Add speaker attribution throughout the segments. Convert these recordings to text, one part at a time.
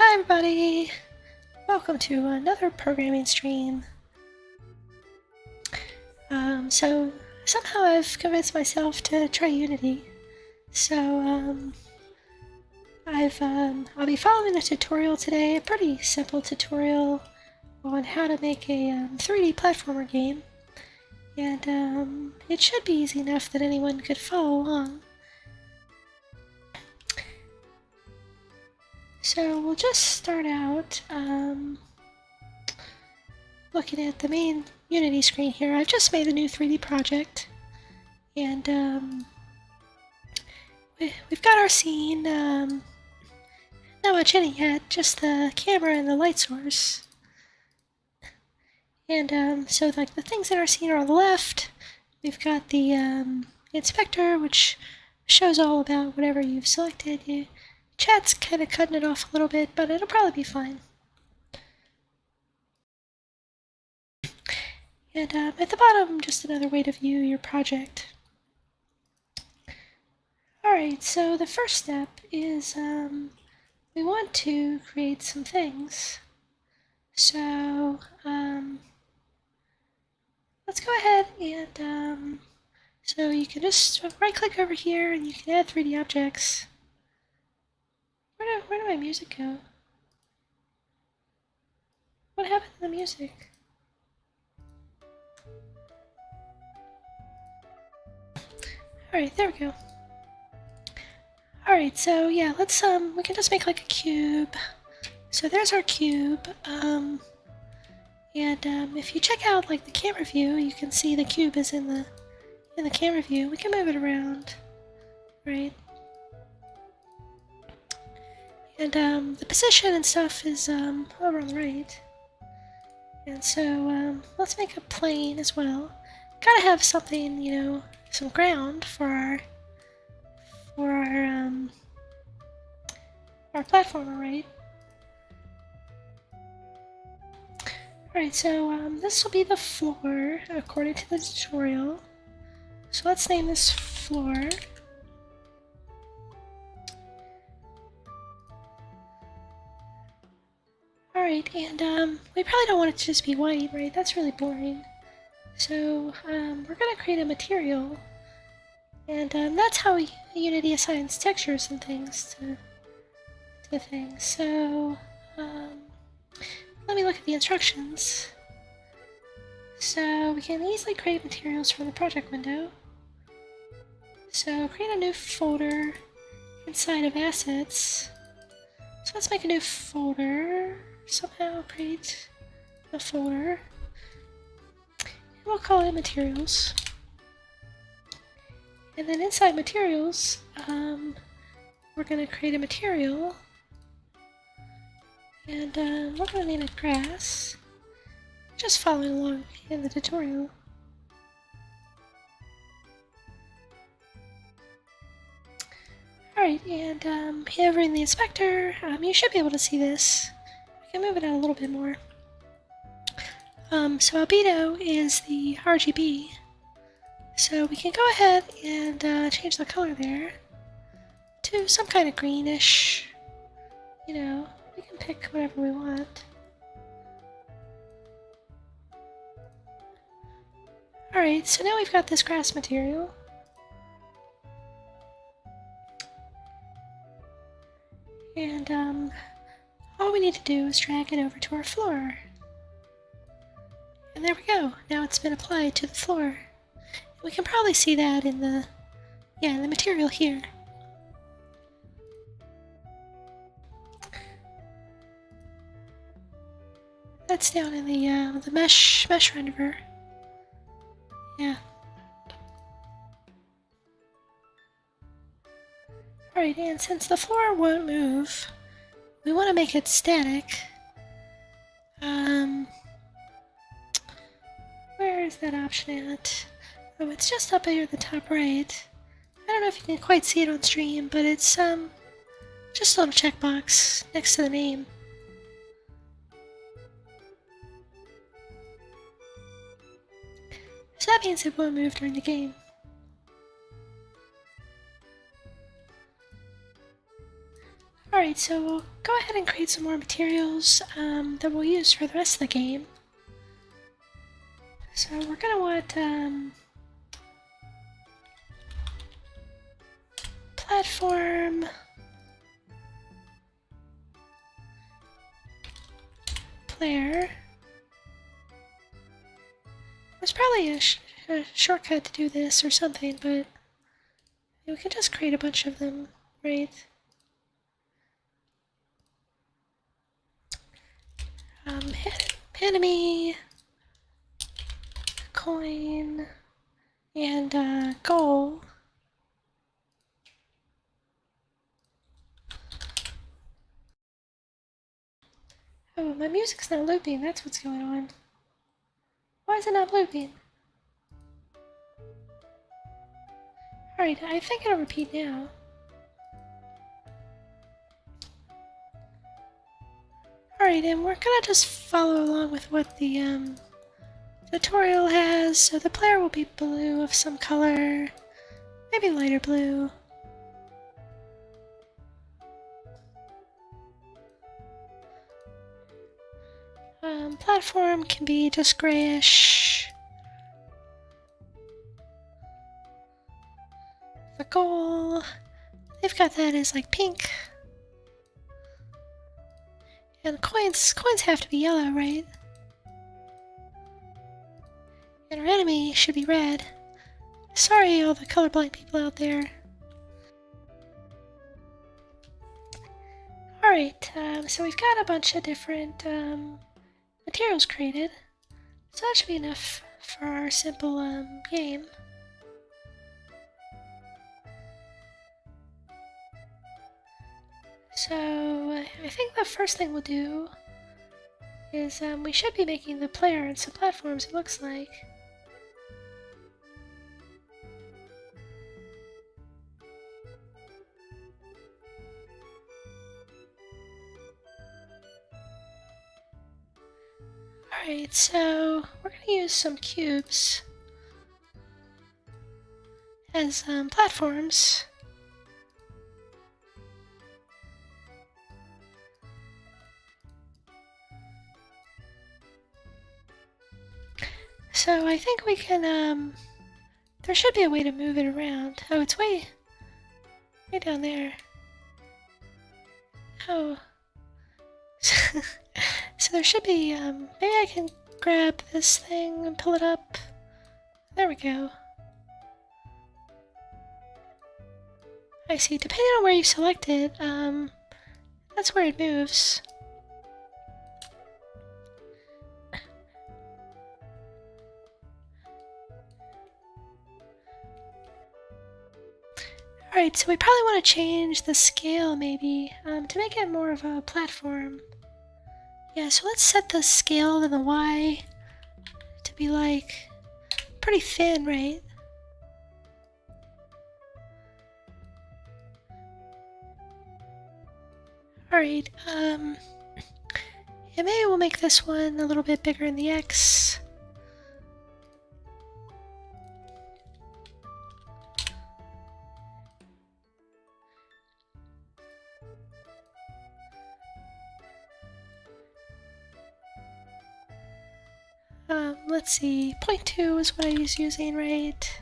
Speaker 1: Hi everybody! Welcome to another programming stream. So somehow I've convinced myself to try Unity. So I'll be following a tutorial today, a pretty simple tutorial on how to make a 3D platformer game. And it should be easy enough that anyone could follow along. So we'll just start out looking at the main Unity screen here. I've just made a new 3D project, and we've got our scene. Not much in it yet, just the camera and the light source. And so like the things in our scene are on the left. We've got the inspector, which shows all about whatever you've selected. Chat's kind of cutting it off a little bit, but it'll probably be fine. And at the bottom, just another way to view your project. Alright, so the first step is we want to create some things. So let's go ahead and so you can just right click over here and you can add 3D objects. Where did my music go? What happened to the music? Alright, there we go. Alright, so yeah, let's we can just make like a cube. So there's our cube. And if you check out like the camera view, you can see the cube is in the camera view. We can move it around, right? And the position and stuff is over on the right. And so let's make a plane as well. Gotta have something, you know, some ground for our platformer, right? Alright, so this will be the floor according to the tutorial. So let's name this floor. Alright, and we probably don't want it to just be white, right? That's really boring. So we're going to create a material, and that's how Unity assigns textures and things to things. So let me look at the instructions. So we can easily create materials from the project window. So create a new folder. inside of assets. So let's make a new folder. Somehow create a folder. And we'll call it materials. And then inside materials, we're going to create a material. And we're going to name it grass. Just following along in the tutorial. Alright, and over in the inspector, you should be able to see this. I can move it out a little bit more. So albedo is the RGB. So we can go ahead and change the color there to some kind of greenish. You know, we can pick whatever we want. Alright, so now we've got this grass material. And all we need to do is drag it over to our floor. And there we go. Now it's been applied to the floor. We can probably see that in the material here. That's down in the mesh renderer. Yeah. Alright, and since the floor won't move, we want to make it static. Where is that option at? Oh, it's just up here at the top right. I don't know if you can quite see it on stream, but it's just a little checkbox next to the name. So that means it won't move during the game. Alright, so we'll go ahead and create some more materials that we'll use for the rest of the game. So we're going to want platform, player. There's probably a shortcut to do this or something, but we can just create a bunch of them, right? Enemy, coin, and goal. Oh, my music's not looping, that's what's going on. Why is it not looping? Alright, I think it'll repeat now. Alright, and we're gonna just follow along with what the tutorial has. So the player will be blue of some color, maybe lighter blue. Platform can be just grayish. The goal, they've got that as like pink. And coins have to be yellow, right? And our enemy should be red. Sorry, all the colorblind people out there. Alright, so we've got a bunch of different materials created. So that should be enough for our simple game. So I think the first thing we'll do is we should be making the player and some platforms, it looks like. Alright, so we're going to use some cubes as platforms. So I think we can, there should be a way to move it around. Oh, it's way down there. Oh. So there should be, maybe I can grab this thing and pull it up. There we go. I see. Depending on where you select it, that's where it moves. Alright, so we probably want to change the scale maybe to make it more of a platform. Yeah, so let's set the scale to the Y to be like pretty thin, right? Alright, yeah, maybe we'll make this one a little bit bigger in the X. Let's see, 0.2 is what I was using, right?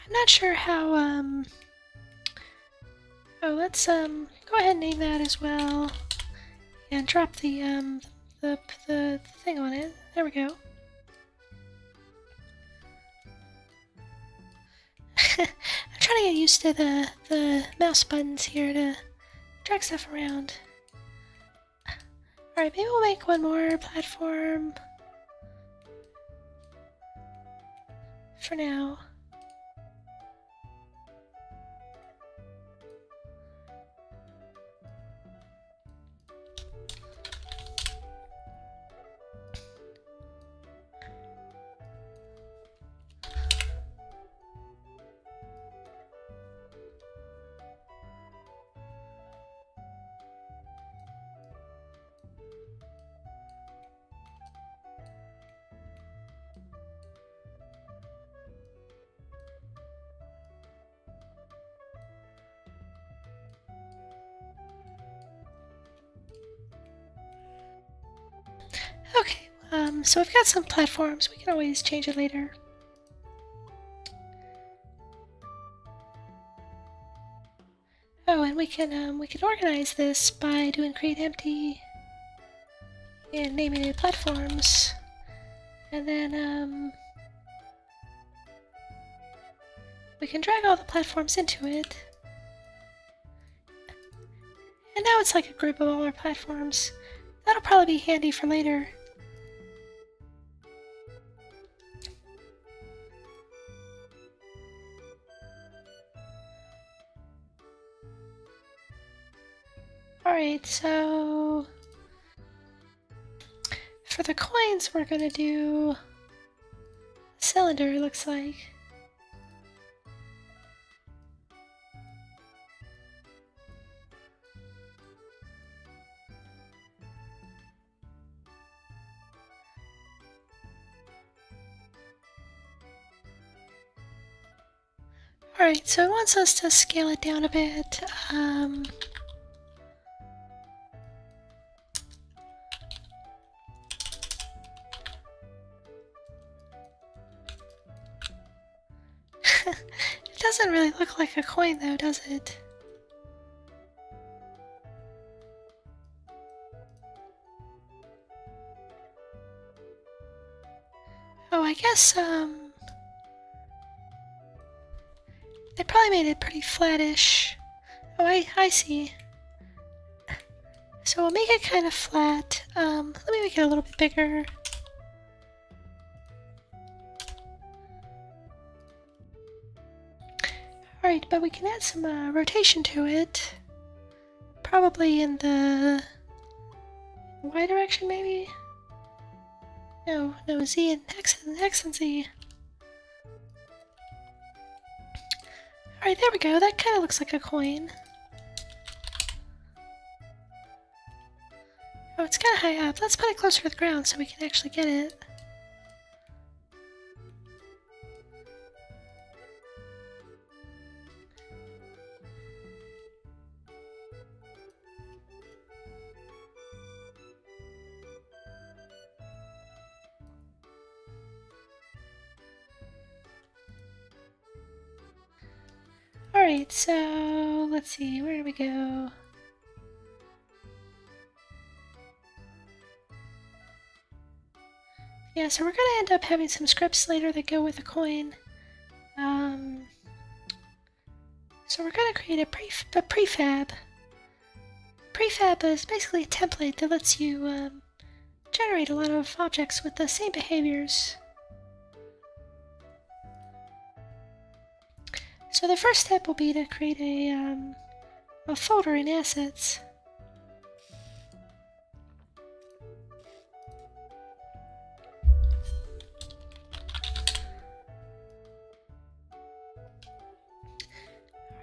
Speaker 1: I'm not sure how, oh, let's, go ahead and name that as well. And drop the thing on it. There we go. I'm trying to get used to the mouse buttons here to drag stuff around. Alright, maybe we'll make one more platform for now. Okay, so we've got some platforms. We can always change it later. Oh, and we can organize this by doing create empty and naming it platforms. And then we can drag all the platforms into it. And now it's like a group of all our platforms. That'll probably be handy for later. Alright, so for the coins we're gonna do a cylinder, it looks like. Alright, so it wants us to scale it down a bit. It doesn't really look like a coin though, does it? Oh, I guess, they probably made it pretty flattish. Oh, I see. So we'll make it kind of flat. Let me make it a little bit bigger. Alright, but we can add some rotation to it. Probably in the Y direction, maybe? No, Z and X and Z. Alright, there we go. That kind of looks like a coin. Oh, it's kind of high up. Let's put it closer to the ground so we can actually get it. Alright, so let's see, where do we go? Yeah, so we're going to end up having some scripts later that go with the coin. So we're going to create a prefab. Prefab is basically a template that lets you generate a lot of objects with the same behaviors. So the first step will be to create a folder in assets.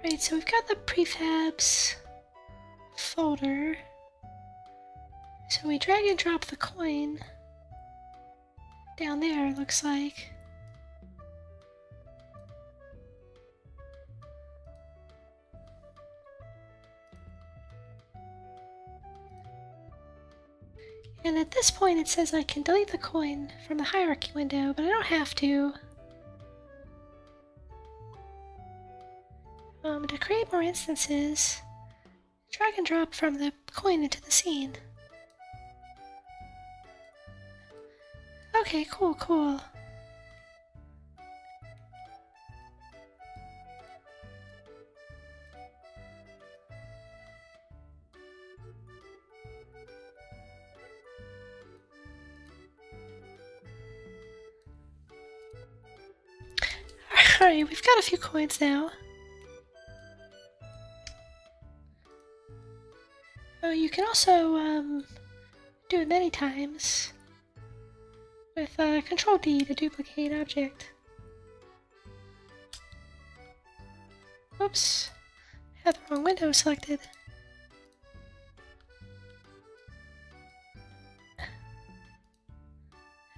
Speaker 1: Alright, so we've got the prefabs folder. So we drag and drop the coin down there, it looks like. And at this point it says I can delete the coin from the hierarchy window, but I don't have to. To create more instances, drag and drop from the coin into the scene. Okay, cool. Alright, we've got a few coins now. Oh, you can also do it many times with Control D to duplicate object. Oops, I had the wrong window selected.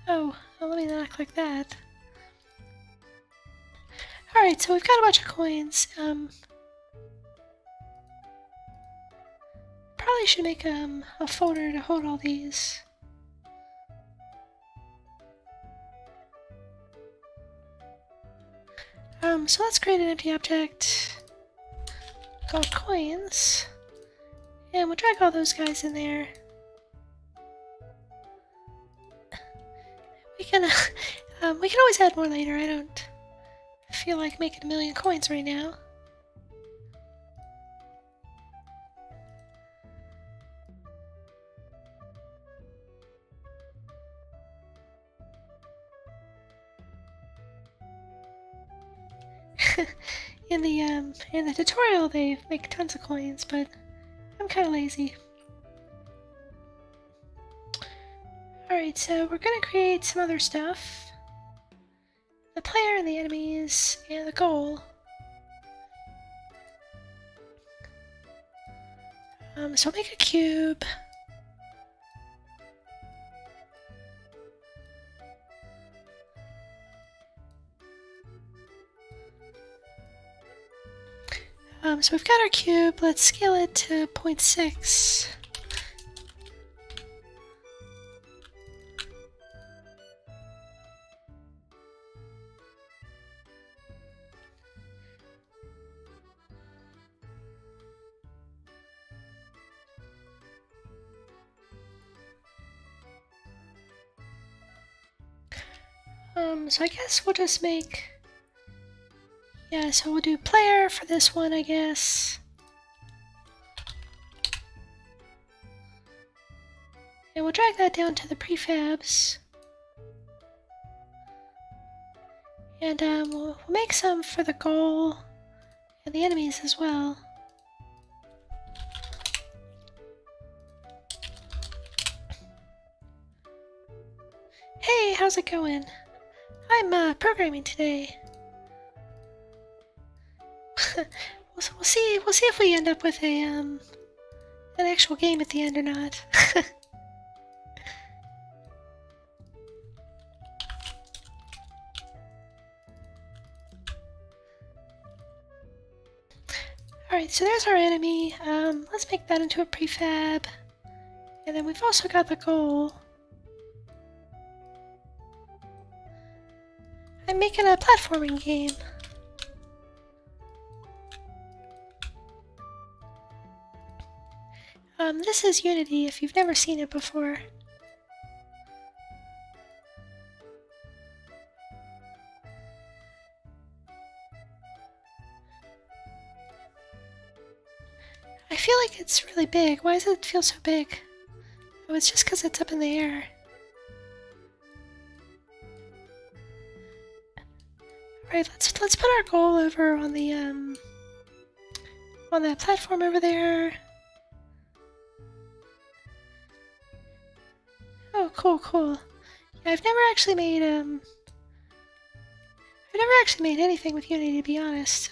Speaker 1: Oh, well, let me not click that. Alright, so we've got a bunch of coins. Probably should make a folder to hold all these. So let's create an empty object called coins, and we'll drag all those guys in there. We can always add more later. I don't feel like making a million coins right now. In the tutorial they make tons of coins, but I'm kind of lazy. Alright, so we're gonna create some other stuff. The player and the enemies and the goal. So I'll make a cube. So we've got our cube, let's scale it to 0.6. So I guess we'll just make... Yeah, so we'll do player for this one, I guess. And we'll drag that down to the prefabs. And we'll make some for the goal and the enemies as well. Hey, how's it going? I'm programming today. We'll see if we end up with a an actual game at the end or not. Alright, so there's our enemy. Let's make that into a prefab. And then we've also got the goal. I'm making a platforming game. This is Unity if you've never seen it before. I feel like it's really big. Why does it feel so big? Oh, it's just because it's up in the air. Alright, let's put our goal over on the on that platform over there. Oh, cool. Yeah, I've never actually made anything with Unity, to be honest.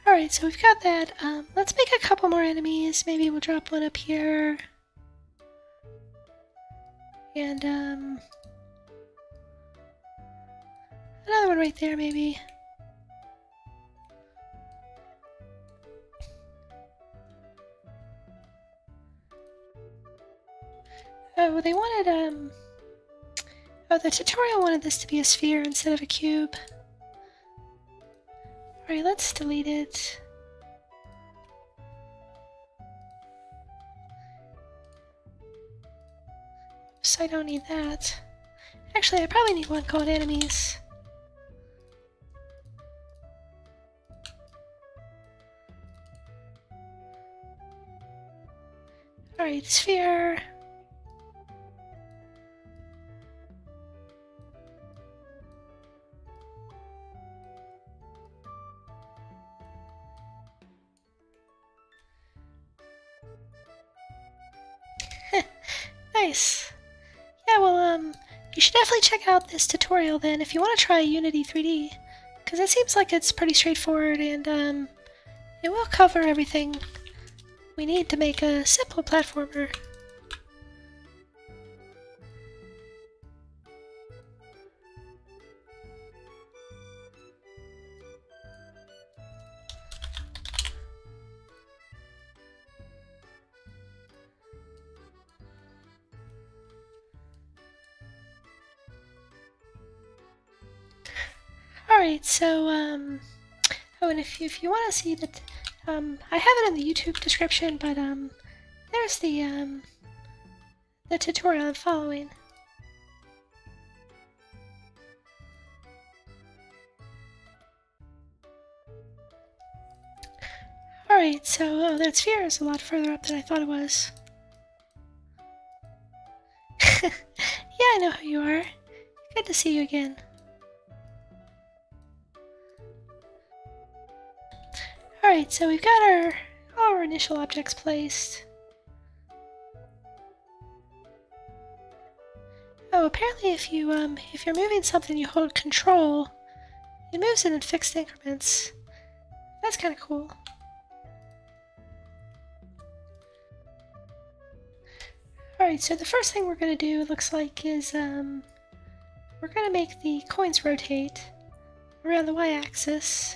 Speaker 1: Alright, so we've got that. Let's make a couple more enemies. Maybe we'll drop one up here. And, another one right there, maybe. Oh, they wanted, oh, the tutorial wanted this to be a sphere instead of a cube. Alright, let's delete it. Oops, I don't need that. Actually, I probably need one called enemies. Alright, sphere. Nice. Yeah, well, you should definitely check out this tutorial then if you want to try Unity 3D, because it seems like it's pretty straightforward and, it will cover everything we need to make a simple platformer. Alright, so, oh, and if you want to see that, I have it in the YouTube description, but, there's the tutorial I'm following. Alright, so, oh, that sphere is a lot further up than I thought it was. Yeah, I know who you are. Good to see you again. Alright, so we've got all our initial objects placed. Oh, apparently if you're moving something, you hold Control. It moves it in fixed increments. That's kind of cool. Alright, so the first thing we're going to do, it looks like, is we're going to make the coins rotate around the y-axis.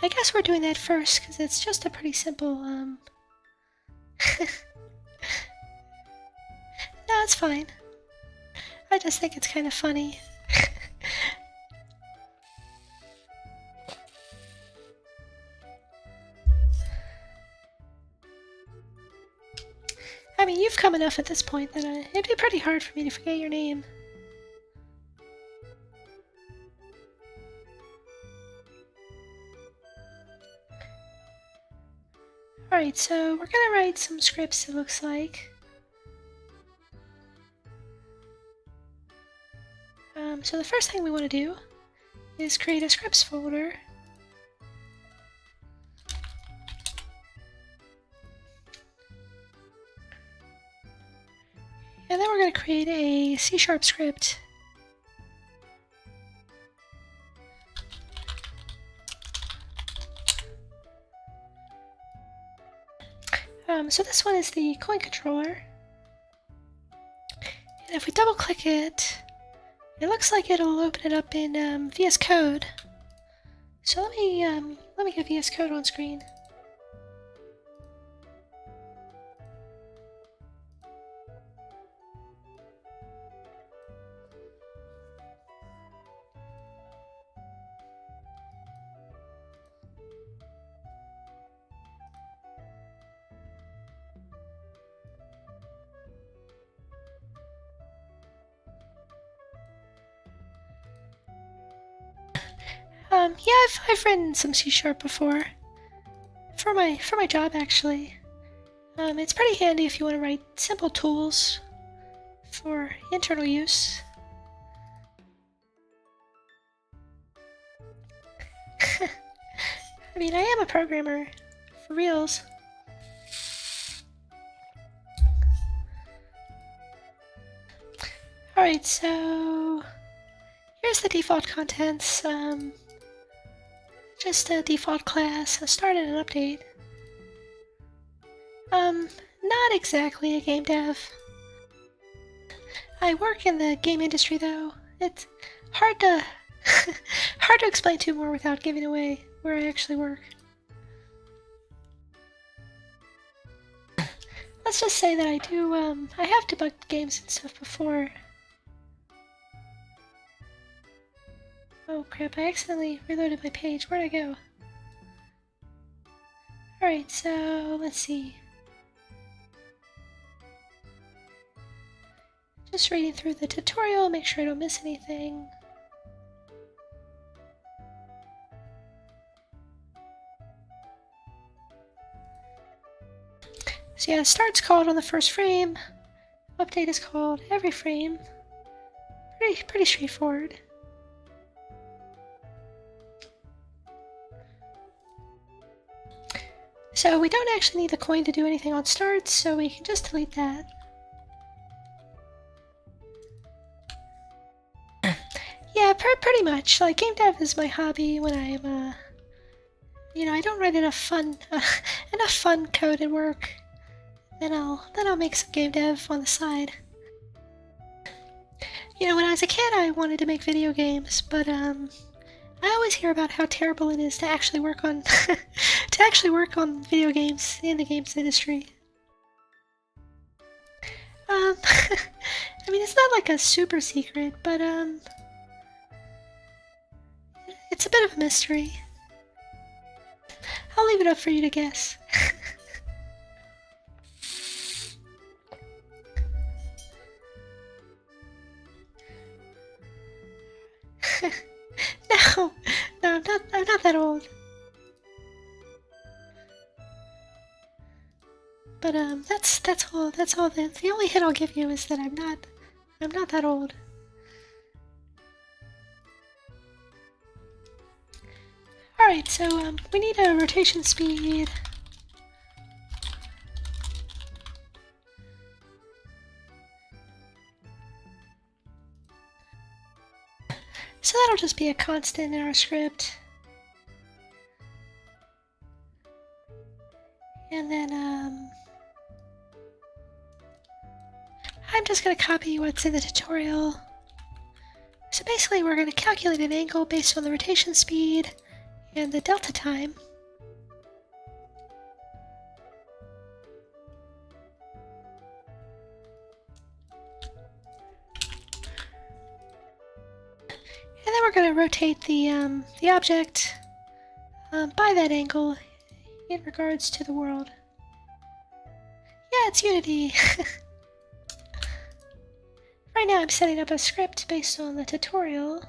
Speaker 1: I guess we're doing that first because it's just a pretty simple, No, it's fine. I just think it's kind of funny. I mean, you've come enough at this point that it'd be pretty hard for me to forget your name. Alright, so we're gonna write some scripts, it looks like. So the first thing we want to do is create a scripts folder. And then we're going to create a C# script. So this one is the coin controller. And if we double click it, it looks like it'll open it up in VS Code. So let me let me get VS Code on screen. Yeah, I've written some C# before. For my job, actually. It's pretty handy if you want to write simple tools for internal use. I mean, I am a programmer, for reals. Alright, so here's the default contents. Just a default class, a start and an update. Not exactly a game dev. I work in the game industry though. It's hard to hard to explain to more without giving away where I actually work. Let's just say that I do, I have debugged games and stuff before. Oh crap, I accidentally reloaded my page. Where'd I go? Alright, so let's see. Just reading through the tutorial, make sure I don't miss anything. So yeah, start's called on the first frame. Update is called every frame. Pretty straightforward. So we don't actually need the coin to do anything on start, so we can just delete that. Yeah, pretty much. Like, game dev is my hobby when I'm, you know, I don't write enough fun code at work. Then I'll make some game dev on the side. You know, when I was a kid, I wanted to make video games, but I always hear about how terrible it is to actually work on video games in the games industry. I mean, it's not like a super secret, but it's a bit of a mystery. I'll leave it up for you to guess. No, I'm not that old. But that's all. The only hint I'll give you is that I'm not that old. All right, so we need a rotation speed. So that'll just be a constant in our script. And then I'm just going to copy what's in the tutorial. So basically we're going to calculate an angle based on the rotation speed and the delta time. And then we're going to rotate the object by that angle in regards to the world. Yeah, it's Unity. Right now I'm setting up a script based on the tutorial.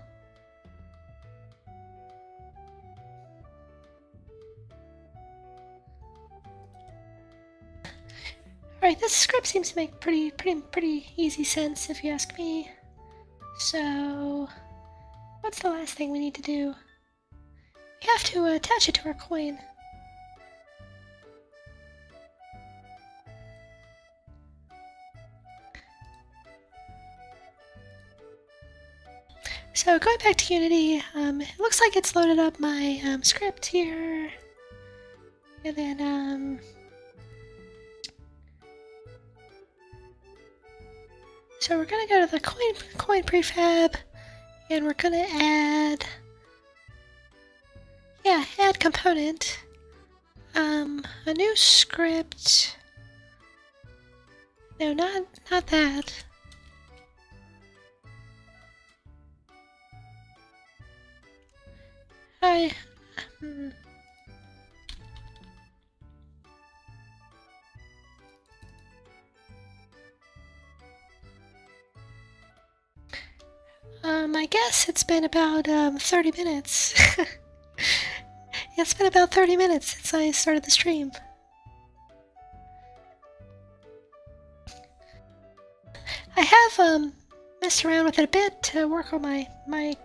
Speaker 1: Alright, this script seems to make pretty easy sense if you ask me. So, what's the last thing we need to do? We have to attach it to our coin. So going back to Unity, it looks like it's loaded up my script here. And then, so we're gonna go to the coin prefab, and we're gonna add, Yeah, add component. A new script. No, not that. I. I guess it's been about 30 minutes. It's been about 30 minutes since I started the stream. I have messed around with it a bit to work on my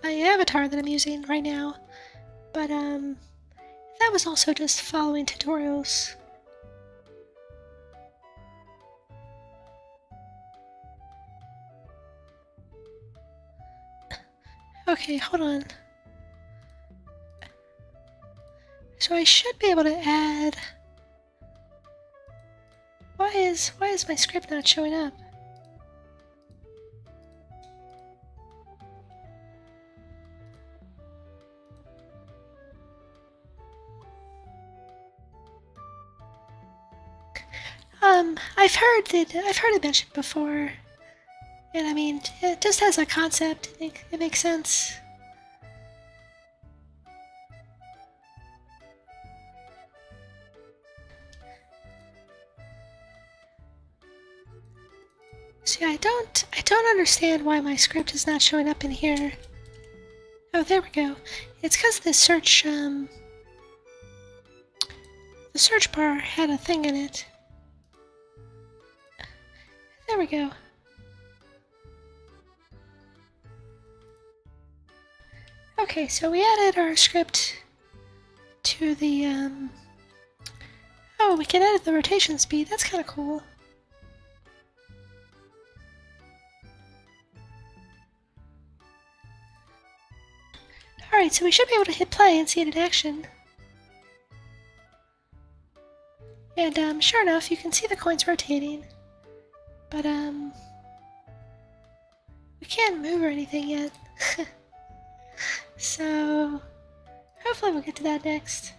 Speaker 1: avatar that I'm using right now, but that was also just following tutorials. Okay, hold on. So I should be able to add. Why is my script not showing up? I've heard it mentioned before, and I mean, it just as a concept, it makes sense. See, I don't understand why my script is not showing up in here. Oh, there we go. It's because the search bar had a thing in it. There we go. Okay, so we added our script to the oh, we can edit the rotation speed. That's kind of cool. Alright, so we should be able to hit play and see it in action. And sure enough, you can see the coins rotating. But we can't move or anything yet. So hopefully we'll get to that next.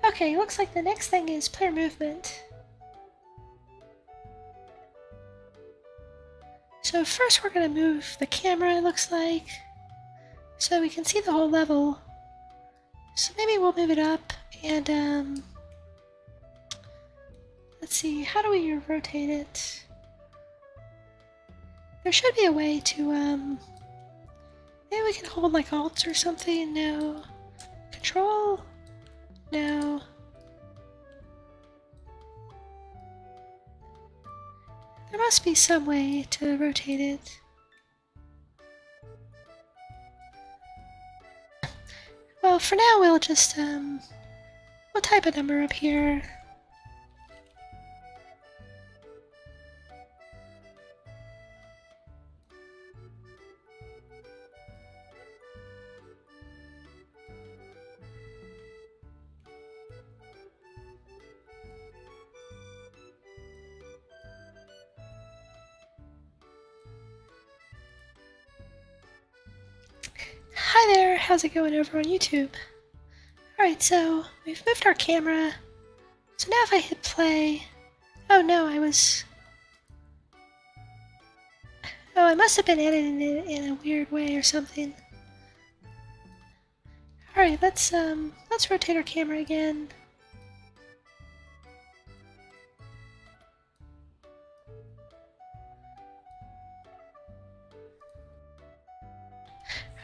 Speaker 1: Okay, looks like the next thing is player movement. So first we're going to move the camera, it looks like, so we can see the whole level. So maybe we'll move it up and let's see, how do we rotate it? There should be a way to maybe we can hold like Alt or something. No. Control? No. There must be some way to rotate it. Well, for now we'll just we'll type a number up here. Hi there, how's it going over on YouTube? Alright, so we've moved our camera. So now if I hit play... Oh no, I must have been editing it in a weird way or something. Alright, let's rotate our camera again.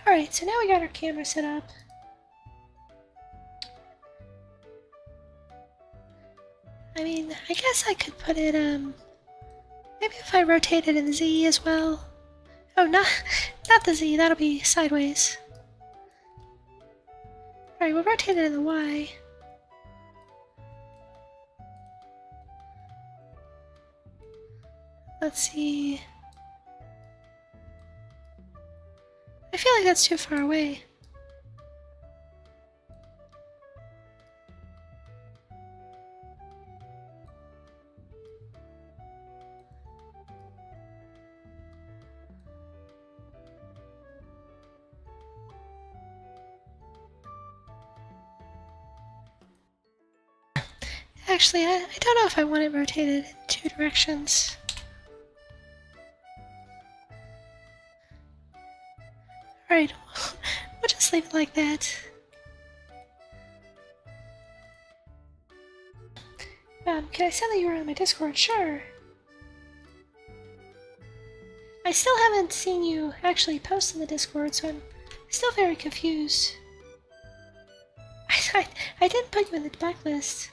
Speaker 1: Alright, so now we got our camera set up. I mean, I guess I could put it, maybe if I rotate it in Z as well. Oh, not the Z, that'll be sideways. Alright, we'll rotate it in the Y. Let's see. I feel like that's too far away. Actually, I don't know if I want it rotated in 2 directions. Alright, we'll just leave it like that. Can I send that you were on my Discord? Sure. I still haven't seen you actually post in the Discord, so I'm still very confused. I didn't put you in the debug list.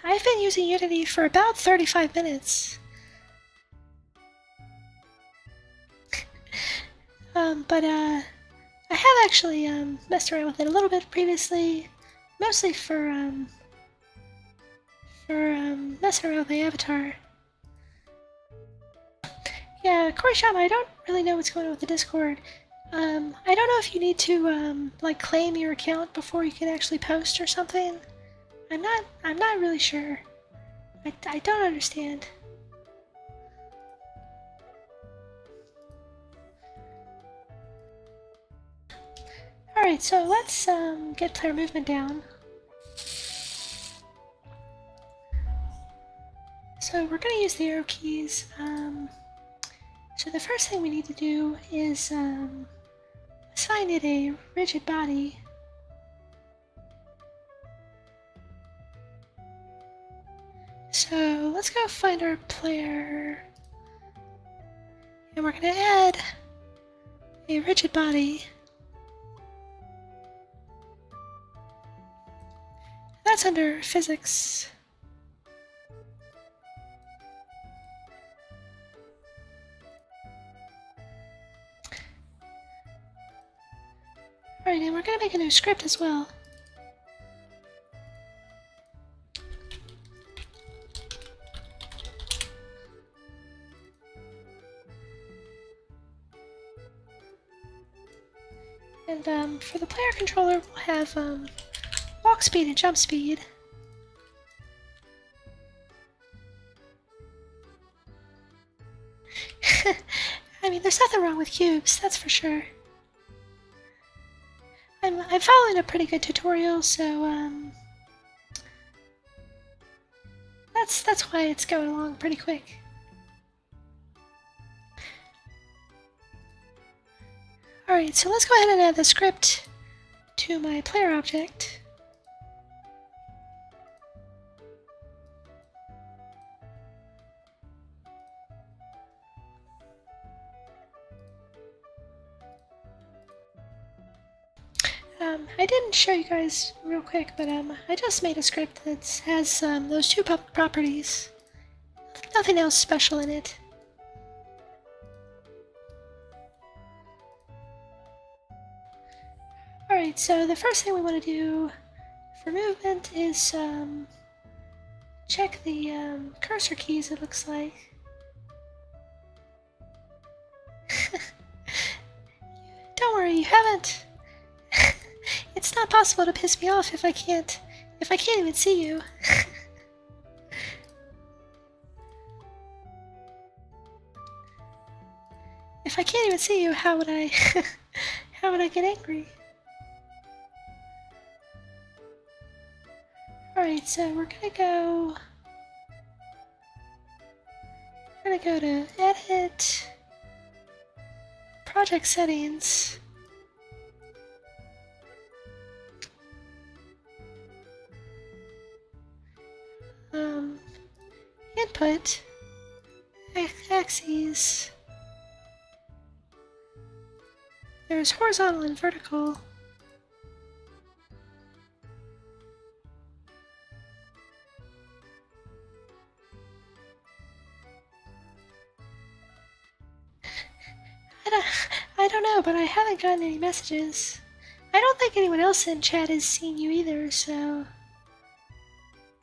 Speaker 1: I've been using Unity for about 35 minutes. But I have actually messed around with it a little bit previously, mostly for messing around with my avatar. Yeah, Corey Shama, I don't really know what's going on with the Discord. I don't know if you need to like claim your account before you can actually post or something. I'm not really sure. I don't understand. Alright, so let's get player movement down. So we're going to use the arrow keys. So the first thing we need to do is assign it a rigid body. So let's go find our player. And we're going to add a rigid body. That's under physics. Alright, and we're going to make a new script as well. And for the player controller, we'll have walk speed and jump speed. I mean, there's nothing wrong with cubes, that's for sure. I'm following a pretty good tutorial, so that's why it's going along pretty quick. Alright, so let's go ahead and add the script to my player object. I didn't show you guys real quick, but I just made a script that has those 2 properties. Nothing else special in it. Alright, so the first thing we want to do for movement is check the cursor keys, it looks like. Don't worry, you haven't. It's not possible to piss me off if I can't even see you. If I can't even see you, how would I how would I get angry? Alright, so we're gonna go to Edit, Project Settings. Input, axes. There's horizontal and vertical. I don't know, but I haven't gotten any messages. I don't think anyone else in chat has seen you either, so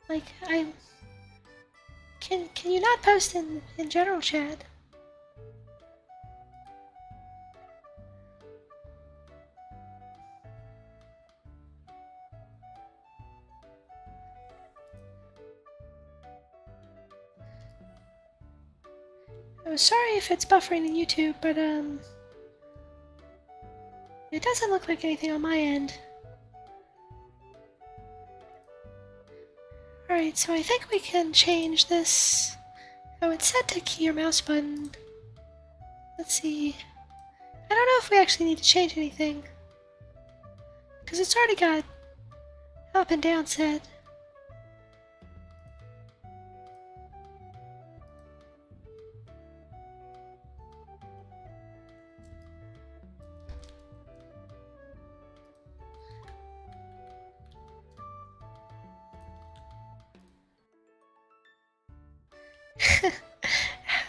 Speaker 1: like Can you not post in general chat? I'm sorry if it's buffering in YouTube, but It doesn't look like anything on my end. Alright, so I think we can change this. Oh, it's set to key or mouse button. Let's see. I don't know if we actually need to change anything, because it's already got up and down set.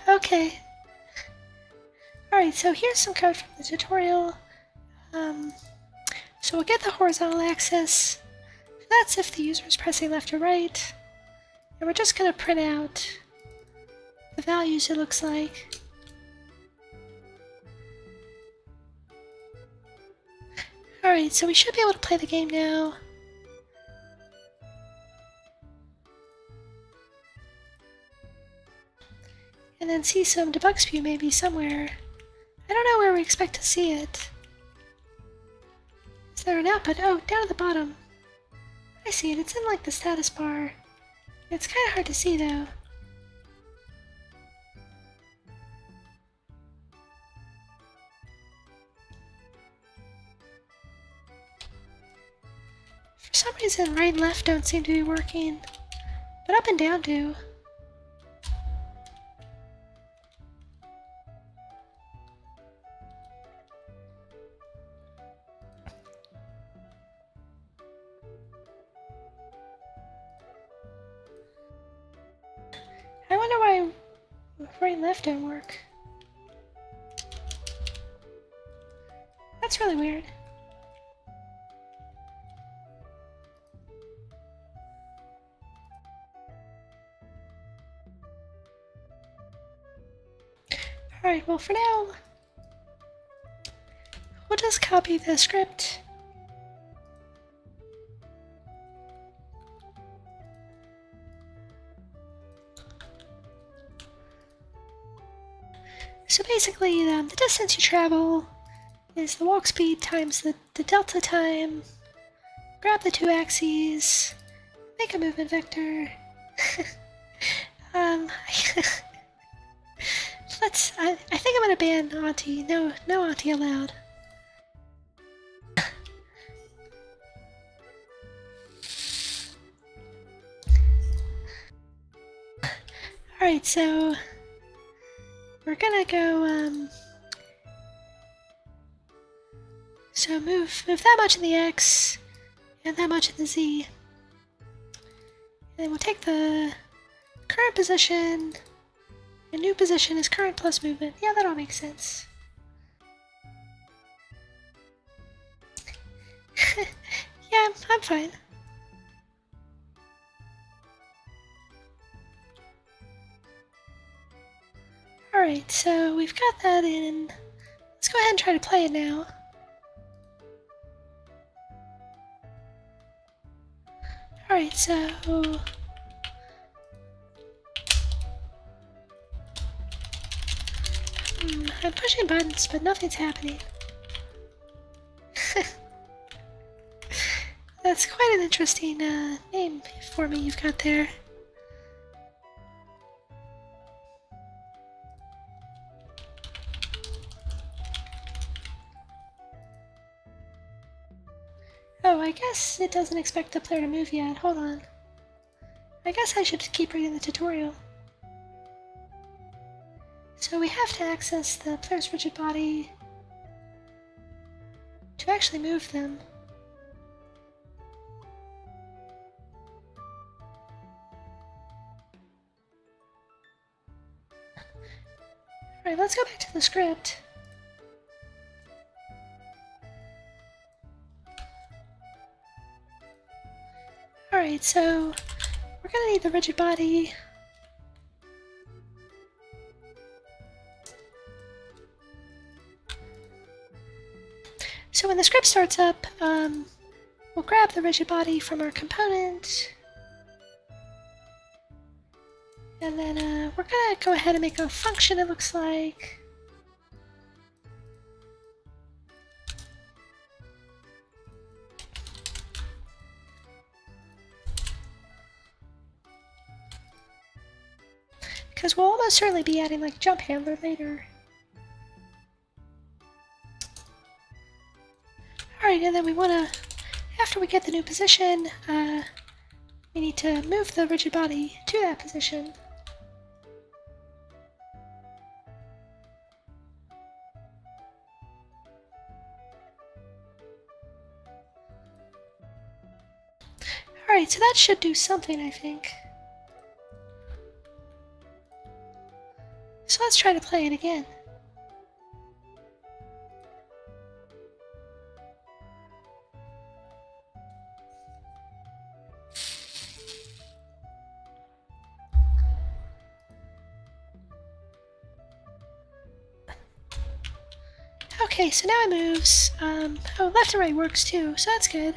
Speaker 1: Okay. Alright, so here's some code from the tutorial. So we'll get the horizontal axis. That's if the user is pressing left or right. And we're just going to print out the values, it looks like. Alright, so we should be able to play the game now. And then see some debug spew maybe somewhere. I don't know where we expect to see it. Is there an output? Oh, down at the bottom. I see it. It's in like the status bar. It's kind of hard to see though. For some reason, right and left don't seem to be working, but up and down do. I wonder why right and left don't work. That's really weird. Alright, well for now, we'll just copy the script. So basically, the distance you travel is the walk speed times the delta time. Grab the two axes, make a movement vector. I think I'm gonna ban Auntie. No Auntie allowed. Alright, so we're gonna go, so move that much in the X and that much in the Z. And then we'll take the current position, and new position is current plus movement. Yeah, that all makes sense. Yeah, I'm fine. Alright, so we've got that in. Let's go ahead and try to play it now. Alright, so I'm pushing buttons, but nothing's happening. That's quite an interesting name for me you've got there. Oh, I guess it doesn't expect the player to move yet. Hold on. I guess I should keep reading the tutorial. So we have to access the player's rigid body to actually move them. Alright, let's go back to the script. Alright, so we're gonna need the rigid body. So when the script starts up, we'll grab the rigid body from our component. And then we're gonna go ahead and make a function, it looks like. because we'll almost certainly be adding like jump handler later. Alright, and then we want to, after we get the new position, we need to move the rigid body to that position. Alright, so that should do something, I think. So let's try to play it again. Okay, so now it moves. Oh, left and right works too, so that's good.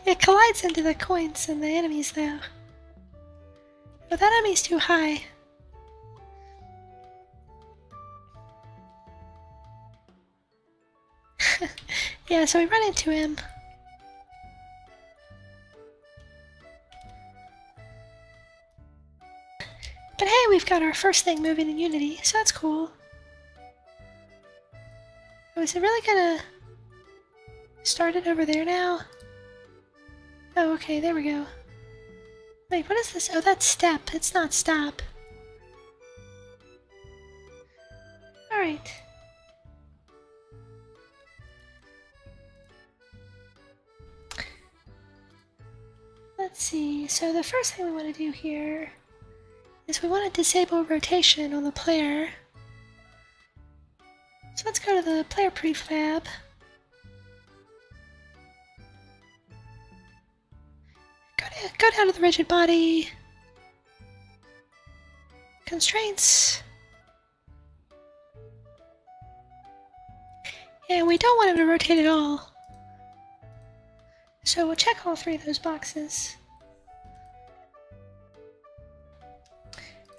Speaker 1: It collides into the coins and the enemies though. But that enemy's too high. Yeah, so we run into him. But hey, we've got our first thing moving in Unity, so that's cool. Oh, is it really gonna start it over there now? Oh, okay, there we go. Wait, what is this? Oh, that's step. It's not stop. Alright. Let's see. So the first thing we want to do here is we want to disable rotation on the player. So let's go to the player prefab. Go down to the rigid body. Constraints. And we don't want him to rotate at all. So we'll check all three of those boxes.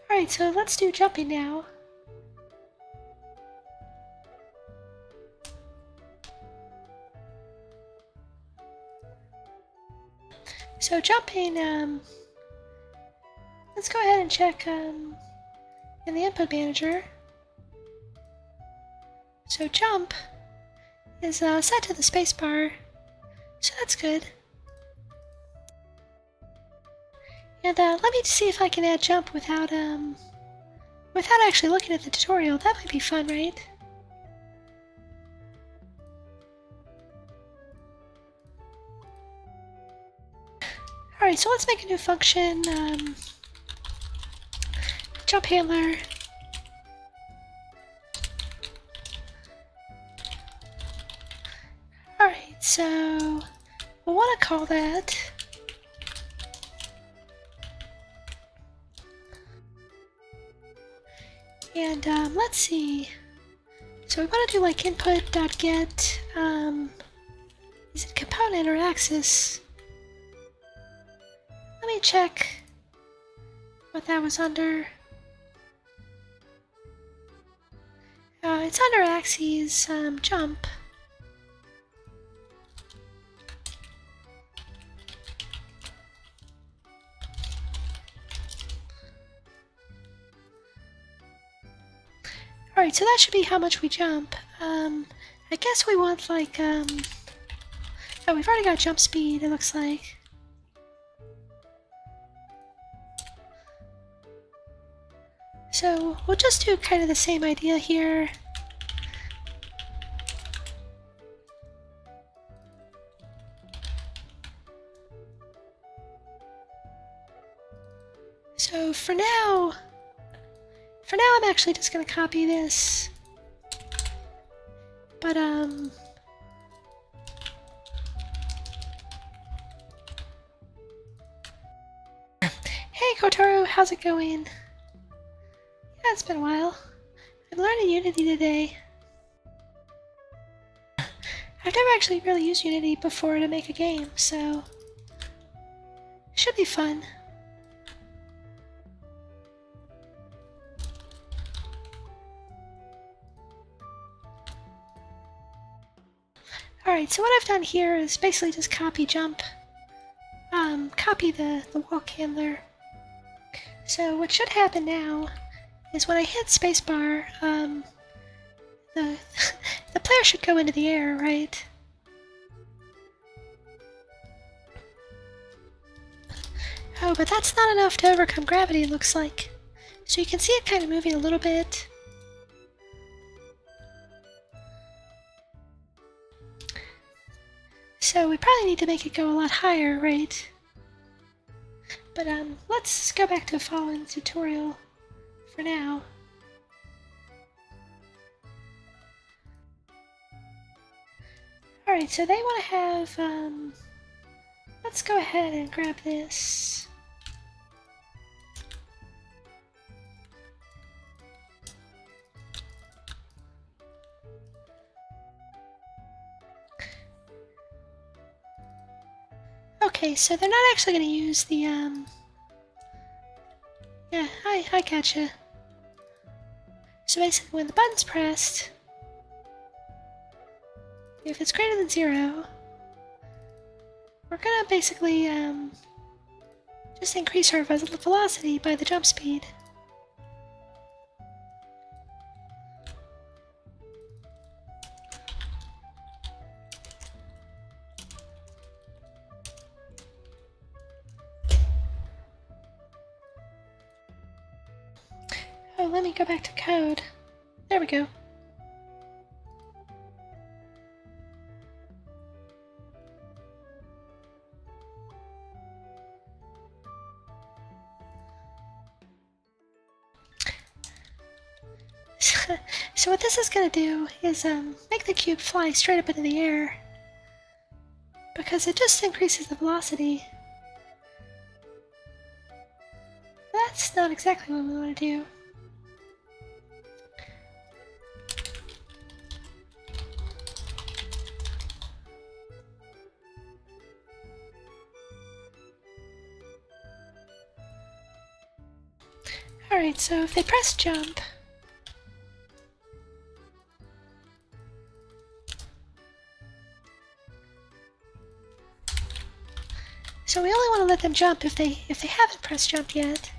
Speaker 1: Alright, so let's do jumping now. So jumping, let's go ahead and check in the input manager. So jump is set to the spacebar, so that's good. And let me see if I can add jump without actually looking at the tutorial. That might be fun, right? Alright, so let's make a new function. Jump handler. Alright, so we'll want to call that and let's see. So we want to do like input.get is it component or axis? Let me check what that was under. It's under axes jump. Alright, so that should be how much we jump. I guess we want like, oh, we've already got jump speed, it looks like. So we'll just do kind of the same idea here. So for now I'm actually just going to copy this. But hey Kotaro, how's it going? Yeah, it's been a while. I'm learning Unity today. I've never actually really used Unity before to make a game, so it should be fun. Alright, so what I've done here is basically just copy jump. Copy the walk handler. So what should happen now is when I hit spacebar, the the player should go into the air, right? Oh, but that's not enough to overcome gravity, it looks like. So you can see it kind of moving a little bit. So we probably need to make it go a lot higher, right? But let's go back to following the tutorial for now. Alright, so they want to have, let's go ahead and grab this. Okay, so they're not actually going to use the, yeah, I gotcha. So basically, when the button's pressed, if it's greater than 0, we're gonna basically, just increase our velocity by the jump speed. Oh, let me go back to code. There we go. So what this is going to do is make the cube fly straight up into the air, because it just increases the velocity. That's not exactly what we want to do. Alright, so if they press jump, so we only want to let them jump if they haven't pressed jump yet.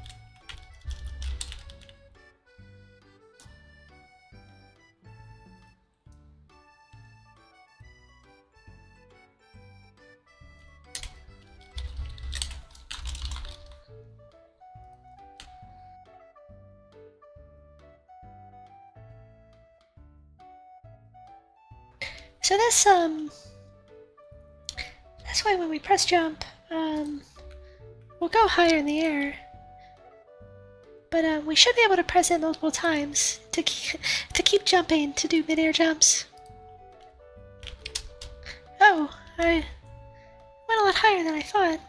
Speaker 1: So this that's why when we press jump, we'll go higher in the air. But we should be able to press it multiple times to keep jumping, to do mid-air jumps. Oh, I went a lot higher than I thought.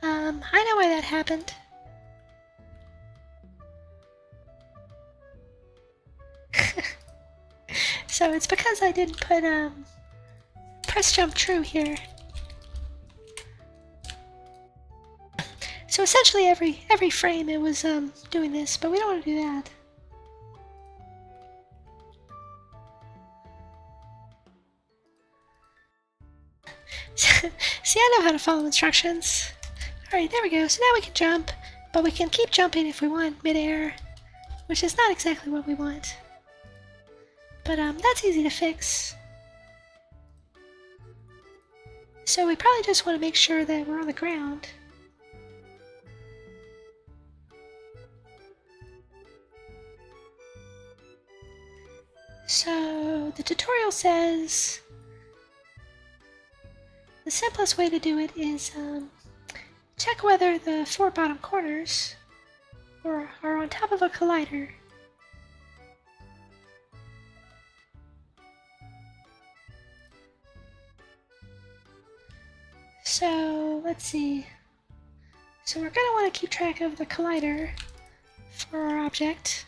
Speaker 1: I know why that happened. So it's because I didn't put press jump true here. So essentially every frame it was doing this, but we don't want to do that. See, I know how to follow instructions. Alright, there we go. So now we can jump, but we can keep jumping if we want mid-air, which is not exactly what we want. But that's easy to fix. So we probably just want to make sure that we're on the ground. So the tutorial says the simplest way to do it is check whether the 4 bottom corners are on top of a collider. So let's see. So we're going to want to keep track of the collider for our object.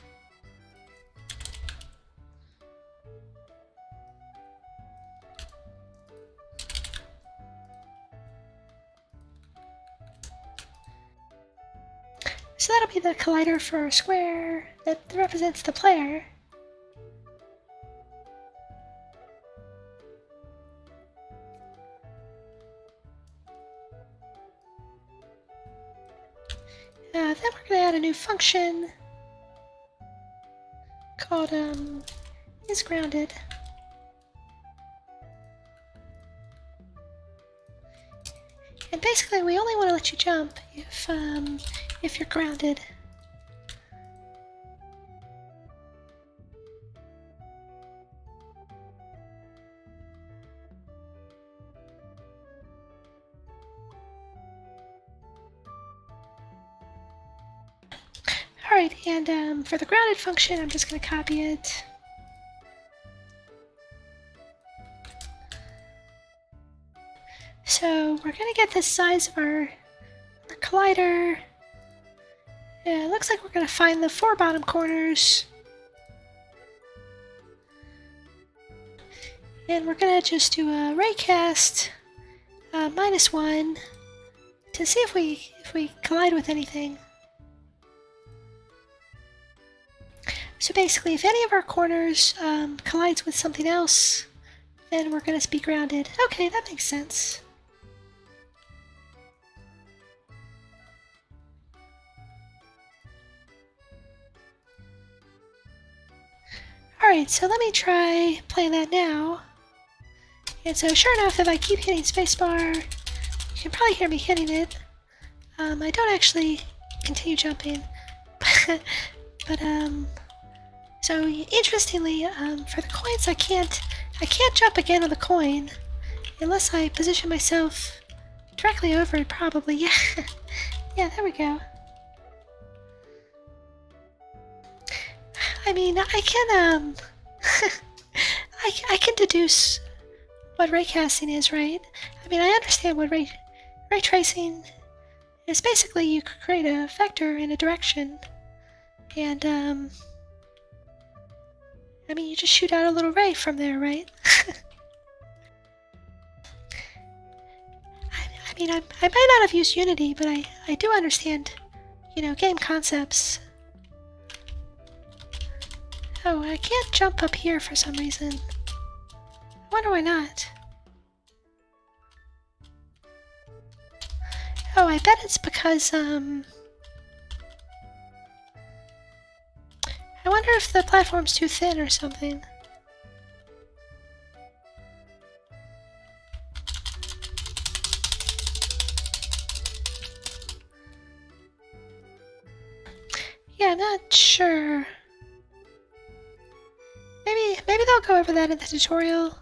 Speaker 1: So that'll be the collider for our square that represents the player. Then we're going to add a new function called isGrounded. And basically, we only want to let you jump if you're grounded. Alright, and for the grounded function, I'm just going to copy it. So we're going to get the size of our collider. Yeah, it looks like we're going to find the 4 bottom corners. And we're going to just do a raycast -1 to see if we collide with anything. So basically, if any of our corners collides with something else, then we're going to be grounded. Okay, that makes sense. Alright, so let me try playing that now. And so sure enough, if I keep hitting spacebar, you can probably hear me hitting it. I don't actually continue jumping. but so interestingly, for the coins I can't jump again on the coin unless I position myself directly over it, probably. Yeah. Yeah, there we go. I mean, I can I can deduce what raycasting is, right? I mean, I understand what ray tracing is. Basically, you create a vector in a direction, and I mean, you just shoot out a little ray from there, right? I mean, I might not have used Unity, but I do understand, you know, game concepts. Oh, I can't jump up here for some reason. I wonder why not. Oh, I bet it's because, I wonder if the platform's too thin or something. Yeah, I'm not sure. Maybe they'll go over that in the tutorial.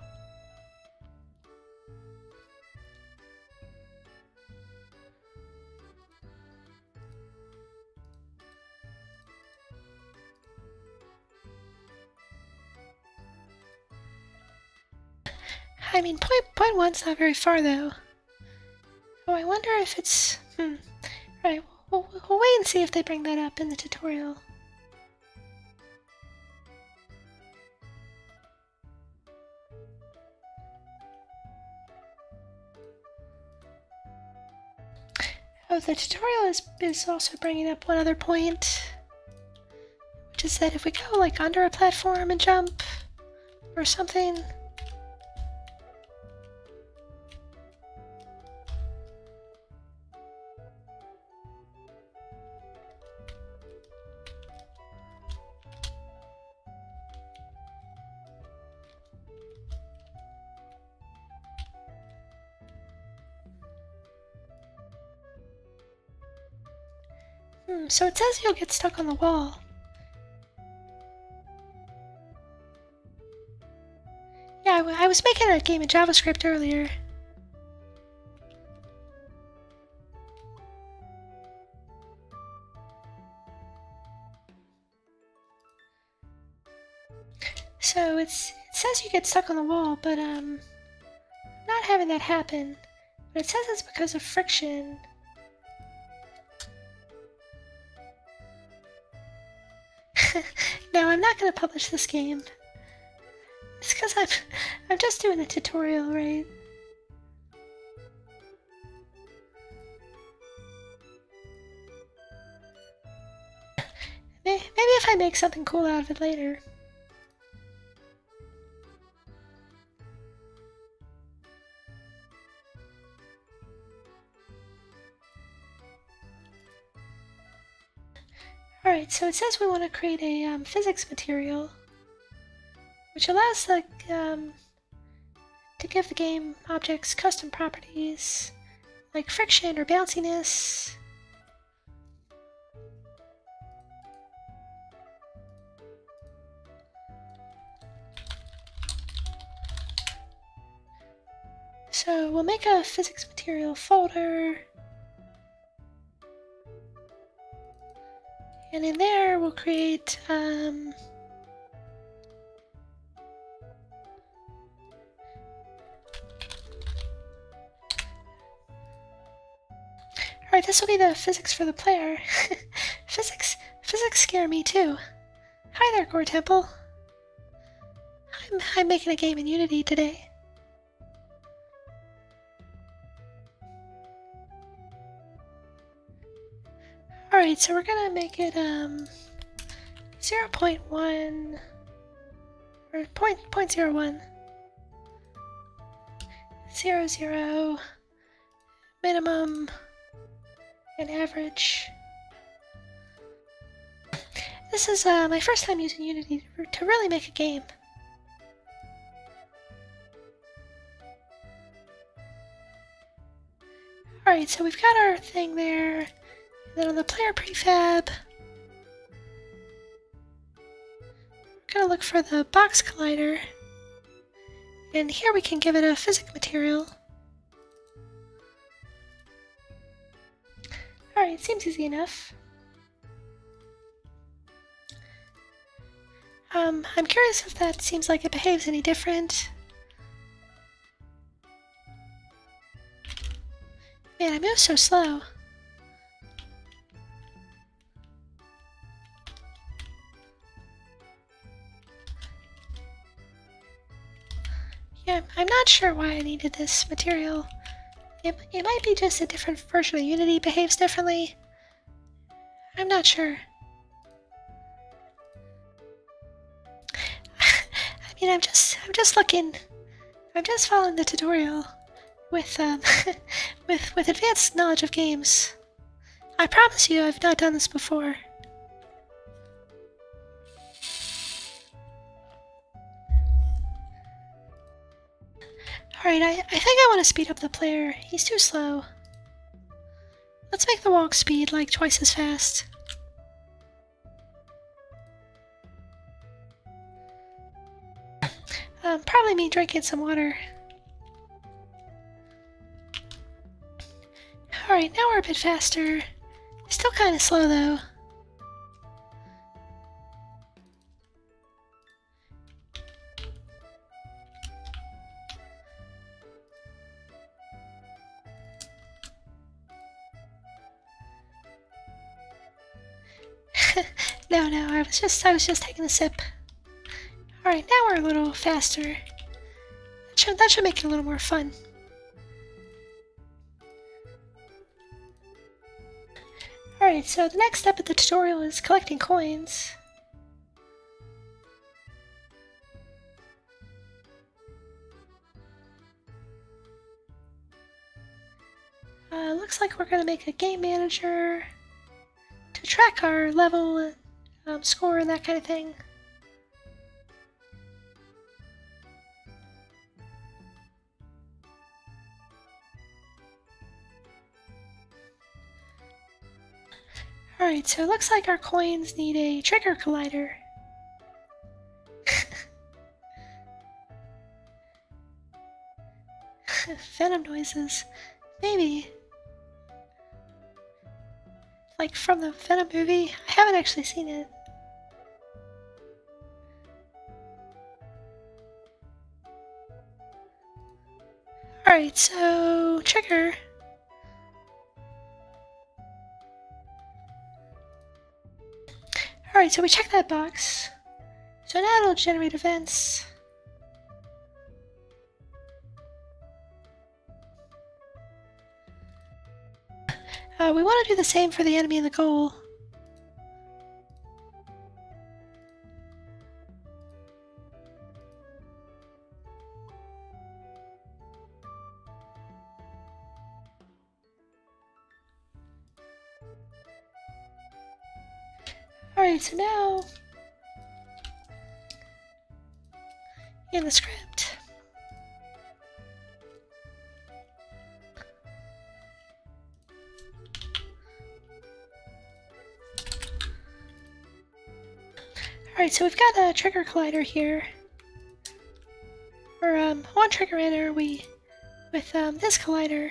Speaker 1: I mean, point one's not very far though. Oh, I wonder if it's Right. We'll wait and see if they bring that up in the tutorial. Oh, the tutorial is also bringing up one other point, which is that if we go like under a platform and jump or something, so it says you'll get stuck on the wall. Yeah, I was making a game in JavaScript earlier. So it says you get stuck on the wall, but not having that happen. But it says it's because of friction. No, I'm not going to publish this game. It's because I'm just doing a tutorial, right? Maybe if I make something cool out of it later. Alright, so it says we want to create a physics material, which allows the to give the game objects custom properties like friction or bounciness. So we'll make a physics material folder, and in there we'll create Alright, this will be the physics for the player. Physics scare me too. Hi there, Gore Temple. I'm making a game in Unity today. Alright, so we're gonna make it 0.1 or 0.01 00 minimum and average. This is my first time using Unity to really make a game. Alright, so we've got our thing there, and then on the player prefab, we're gonna look for the box collider, and here we can give it a physics material. Alright, seems easy enough. I'm curious if that seems like it behaves any different. Man, I move so slow. Yeah, I'm not sure why I needed this material. It might be just a different version of Unity behaves differently. I'm not sure. I mean, I'm just looking. I'm just following the tutorial with with advanced knowledge of games. I promise you, I've not done this before. Alright, I think I want to speed up the player. He's too slow. Let's make the walk speed like twice as fast. Probably me drinking some water. Alright, now we're a bit faster. Still kind of slow though. No, I was just taking a sip. Alright, now we're a little faster. That should make it a little more fun. Alright, so the next step of the tutorial is collecting coins. Looks like we're going to make a game manager to track our level, score, and that kind of thing. Alright, so it looks like our coins need a trigger collider. Venom noises. Maybe. Like from the Venom movie? I haven't actually seen it. Alright, so trigger. Alright, so we check that box. So now it'll generate events. We want to do the same for the enemy and the goal. Alright, so now in the script, alright, so we've got a trigger collider here, or one trigger enter with this collider.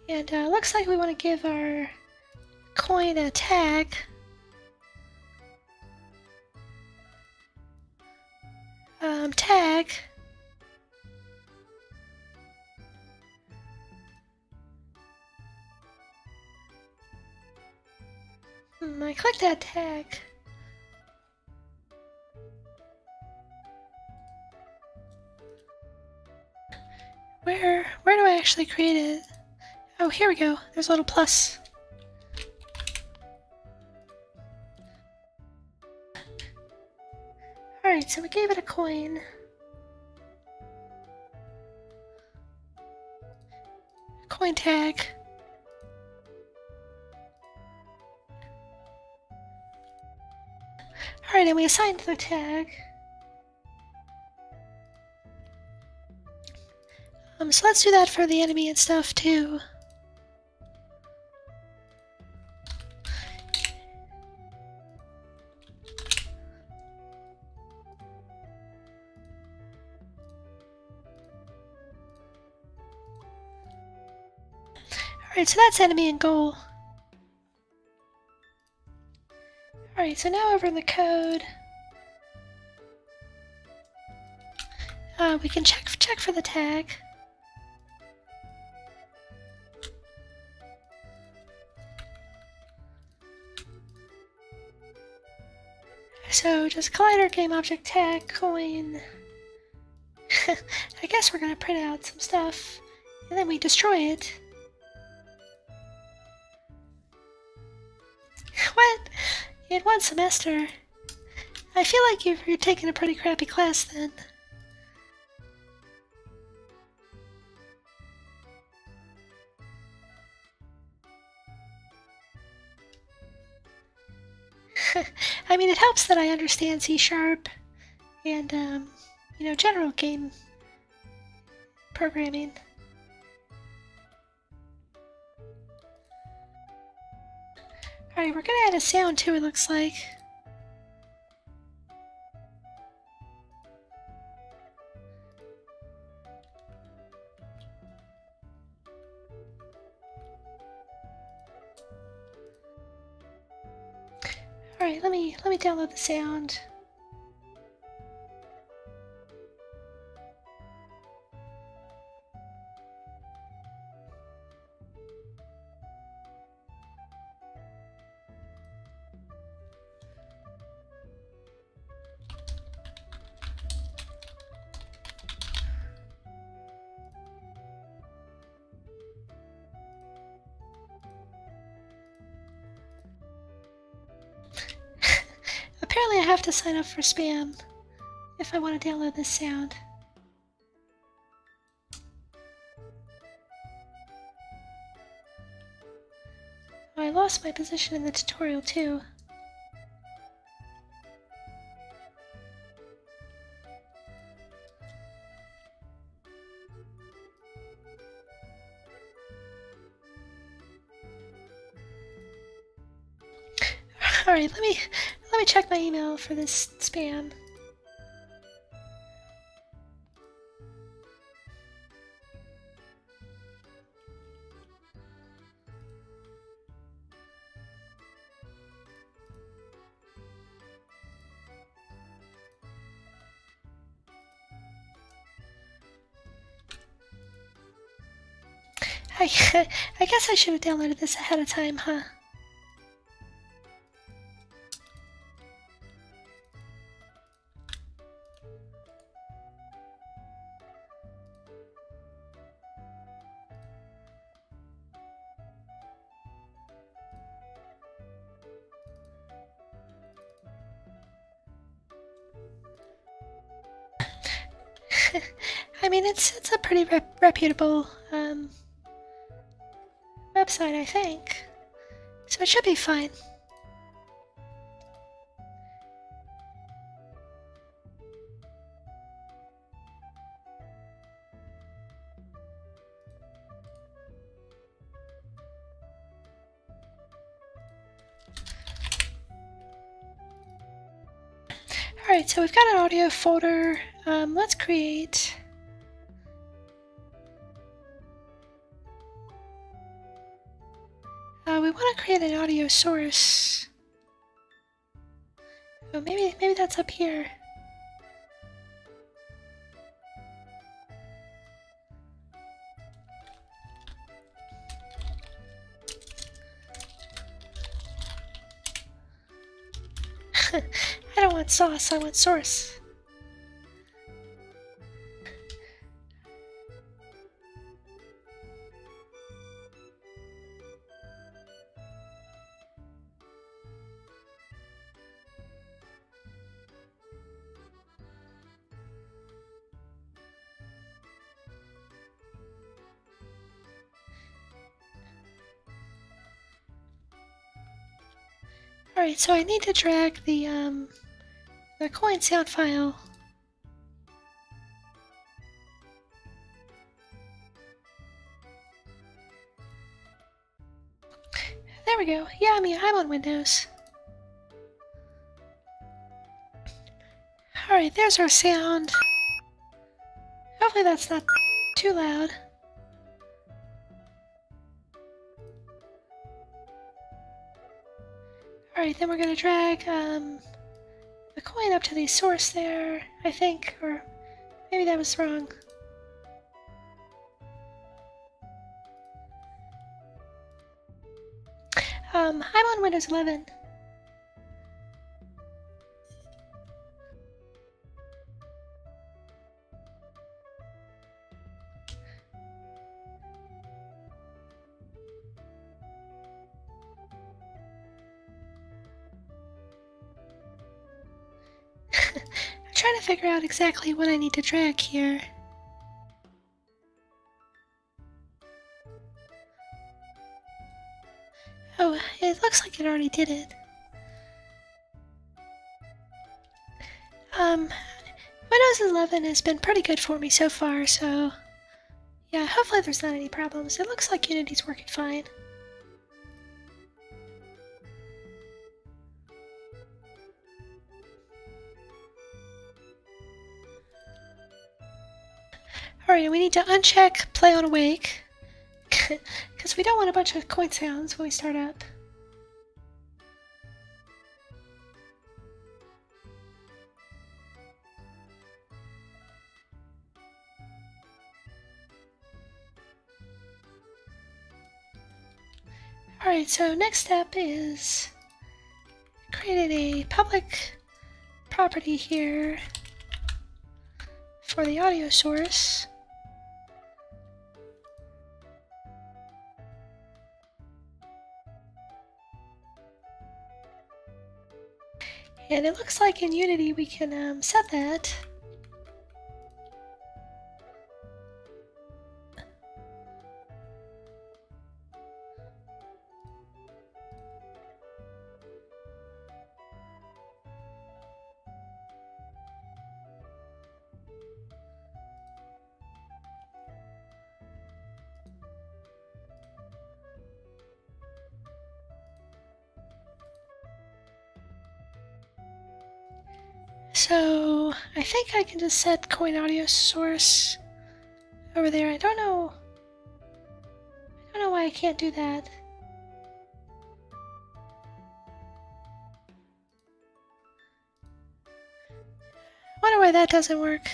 Speaker 1: And looks like we want to give our coin a tag. Tag. I clicked that tag. Where do I actually create it? Oh, here we go. There's a little plus. Alright, so we gave it a coin. Coin tag. Alright, and we assigned the tag. So let's do that for the enemy and stuff too. Alright, so that's enemy and goal. Alright, so now over in the code, we can check for the tag. So just collider game object tag coin. I guess we're gonna print out some stuff and then we destroy it. What? In one semester? I feel like you're taking a pretty crappy class then. I mean, it helps that I understand C# and, you know, general game programming. Alright, we're gonna add a sound too, it looks like. Alright, let me download the sound. Apparently I have to sign up for spam if I want to download this sound. Oh, I lost my position in the tutorial too. Alright, let me check my email for this spam. I guess I should have downloaded this ahead of time, huh? I mean, it's a pretty reputable website, I think. So it should be fine. Alright, so we've got an audio folder. Let's create... we want to create an audio source. Oh, maybe that's up here. I don't want sauce, I want source. Alright, so I need to drag the coin sound file. There we go. Yeah, I'm on Windows. Alright, there's our sound. Hopefully that's not too loud. Alright, then we're going to drag the coin up to the source there, I think, or maybe that was wrong. I'm on Windows 11. I'm trying to figure out exactly what I need to drag here. Oh, it looks like it already did it. Windows 11 has been pretty good for me so far, so yeah, hopefully there's not any problems. It looks like Unity's working fine. Alright, we need to uncheck play on awake, because we don't want a bunch of coin sounds when we start up. Alright, so next step is creating a public property here for the audio source. And it looks like in Unity we can set that. So I think I can just set coin audio source over there. I don't know why I can't do that. Wonder why that doesn't work.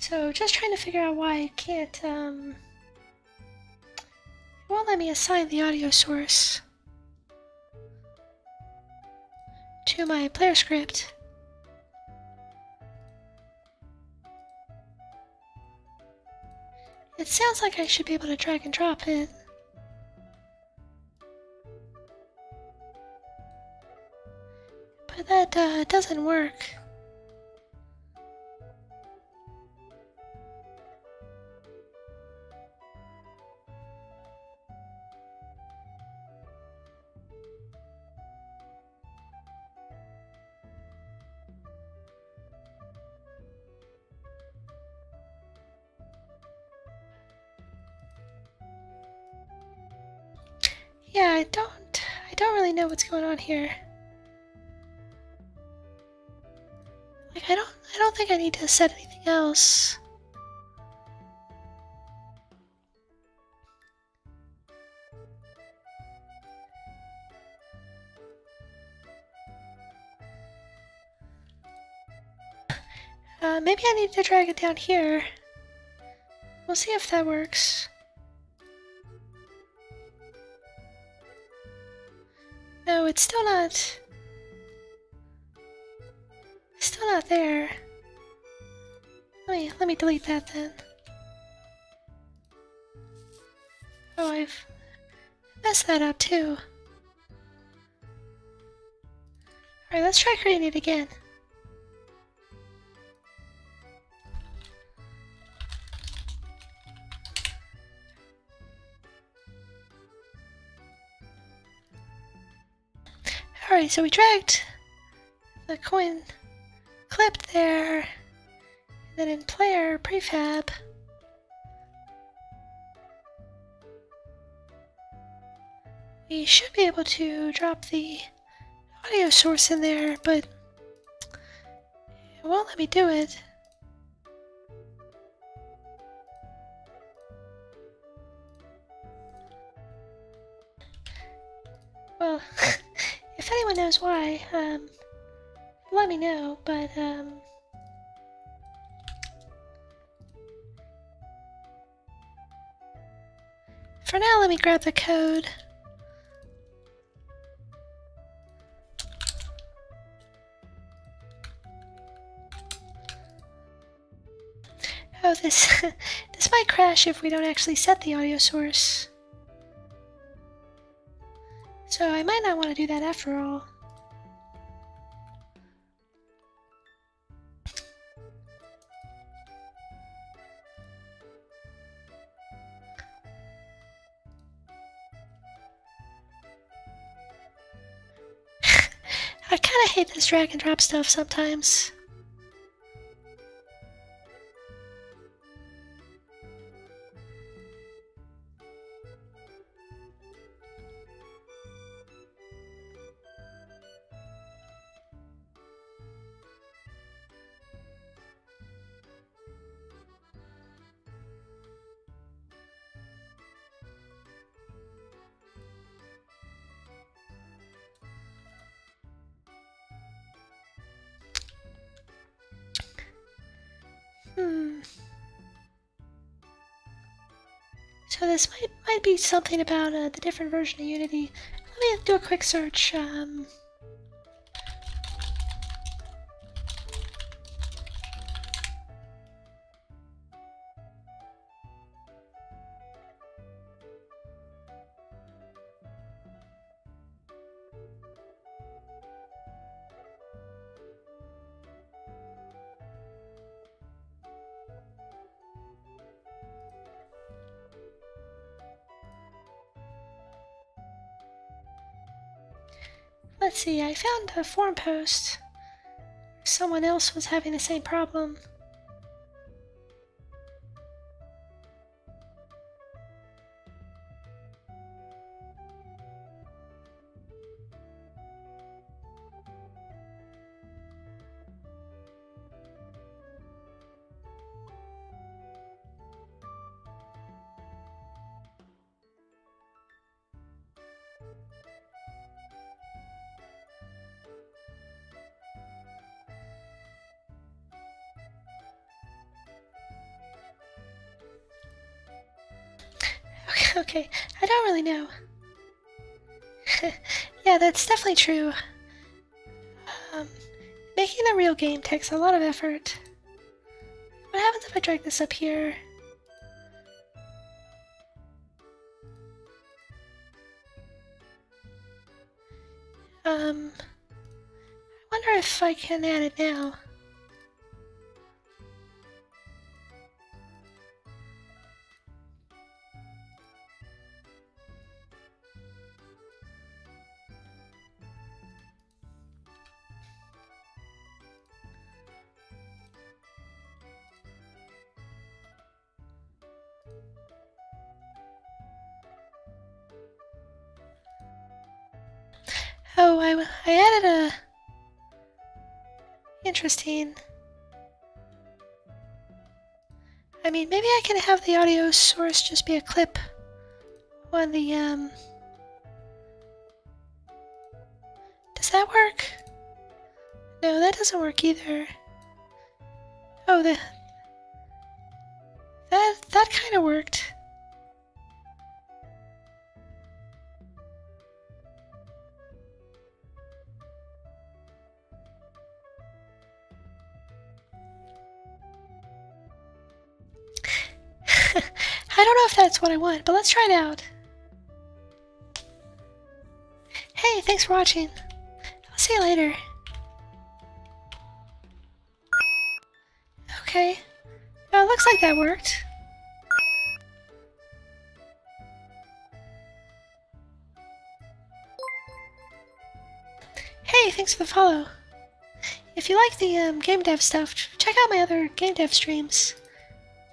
Speaker 1: So just trying to figure out why it can't, it won't let me assign the audio source to my player script. It sounds like I should be able to drag and drop it. But that doesn't work. Yeah, I don't really know what's going on here. Like, I don't think I need to set anything else. Maybe I need to drag it down here. We'll see if that works. No, it's still not there. Let me delete that then. Oh, I've messed that up too. Alright, let's try creating it again. Alright, so we dragged the coin clip there, and then in player prefab, we should be able to drop the audio source in there, but it won't let me do it. Well, if anyone knows why, let me know, but, for now, let me grab the code. Oh, this might crash if we don't actually set the audio source. So I might not want to do that after all. I kind of hate this drag and drop stuff sometimes. So this might be something about the different version of Unity. Let me do a quick search. Let's see, I found a forum post. Someone else was having the same problem. Okay, I don't really know. Yeah, that's definitely true. Um, Making a real game takes a lot of effort. What happens if I drag this up here? I wonder if I can add it now. Oh, I added a... Interesting. I mean, maybe I can have the audio source just be a clip on the, Does that work? No, that doesn't work either. Oh, that kind of worked. I don't know if that's what I want, but let's try it out. Hey, thanks for watching. I'll see you later. Okay. Well, it looks like that worked. Hey, thanks for the follow. If you like the game dev stuff, check out my other game dev streams,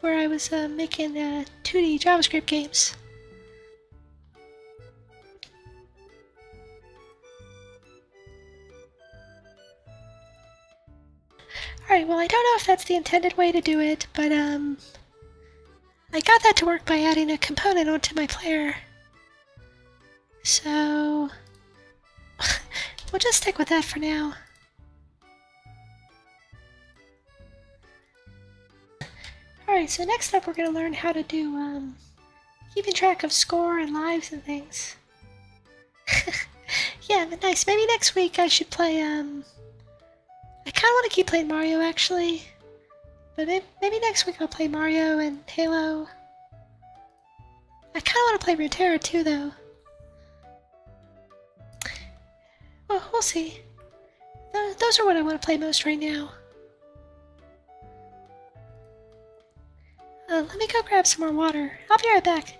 Speaker 1: where I was making 2D JavaScript games. Alright, well, I don't know if that's the intended way to do it, but I got that to work by adding a component onto my player. So we'll just stick with that for now. Alright, so next up we're going to learn how to do keeping track of score and lives and things. Yeah, but nice. Maybe next week I should play, I kind of want to keep playing Mario, actually. But maybe next week I'll play Mario and Halo. I kind of want to play Runeterra too, though. Well, we'll see. Those are what I want to play most right now. Let me go grab some more water. I'll be right back.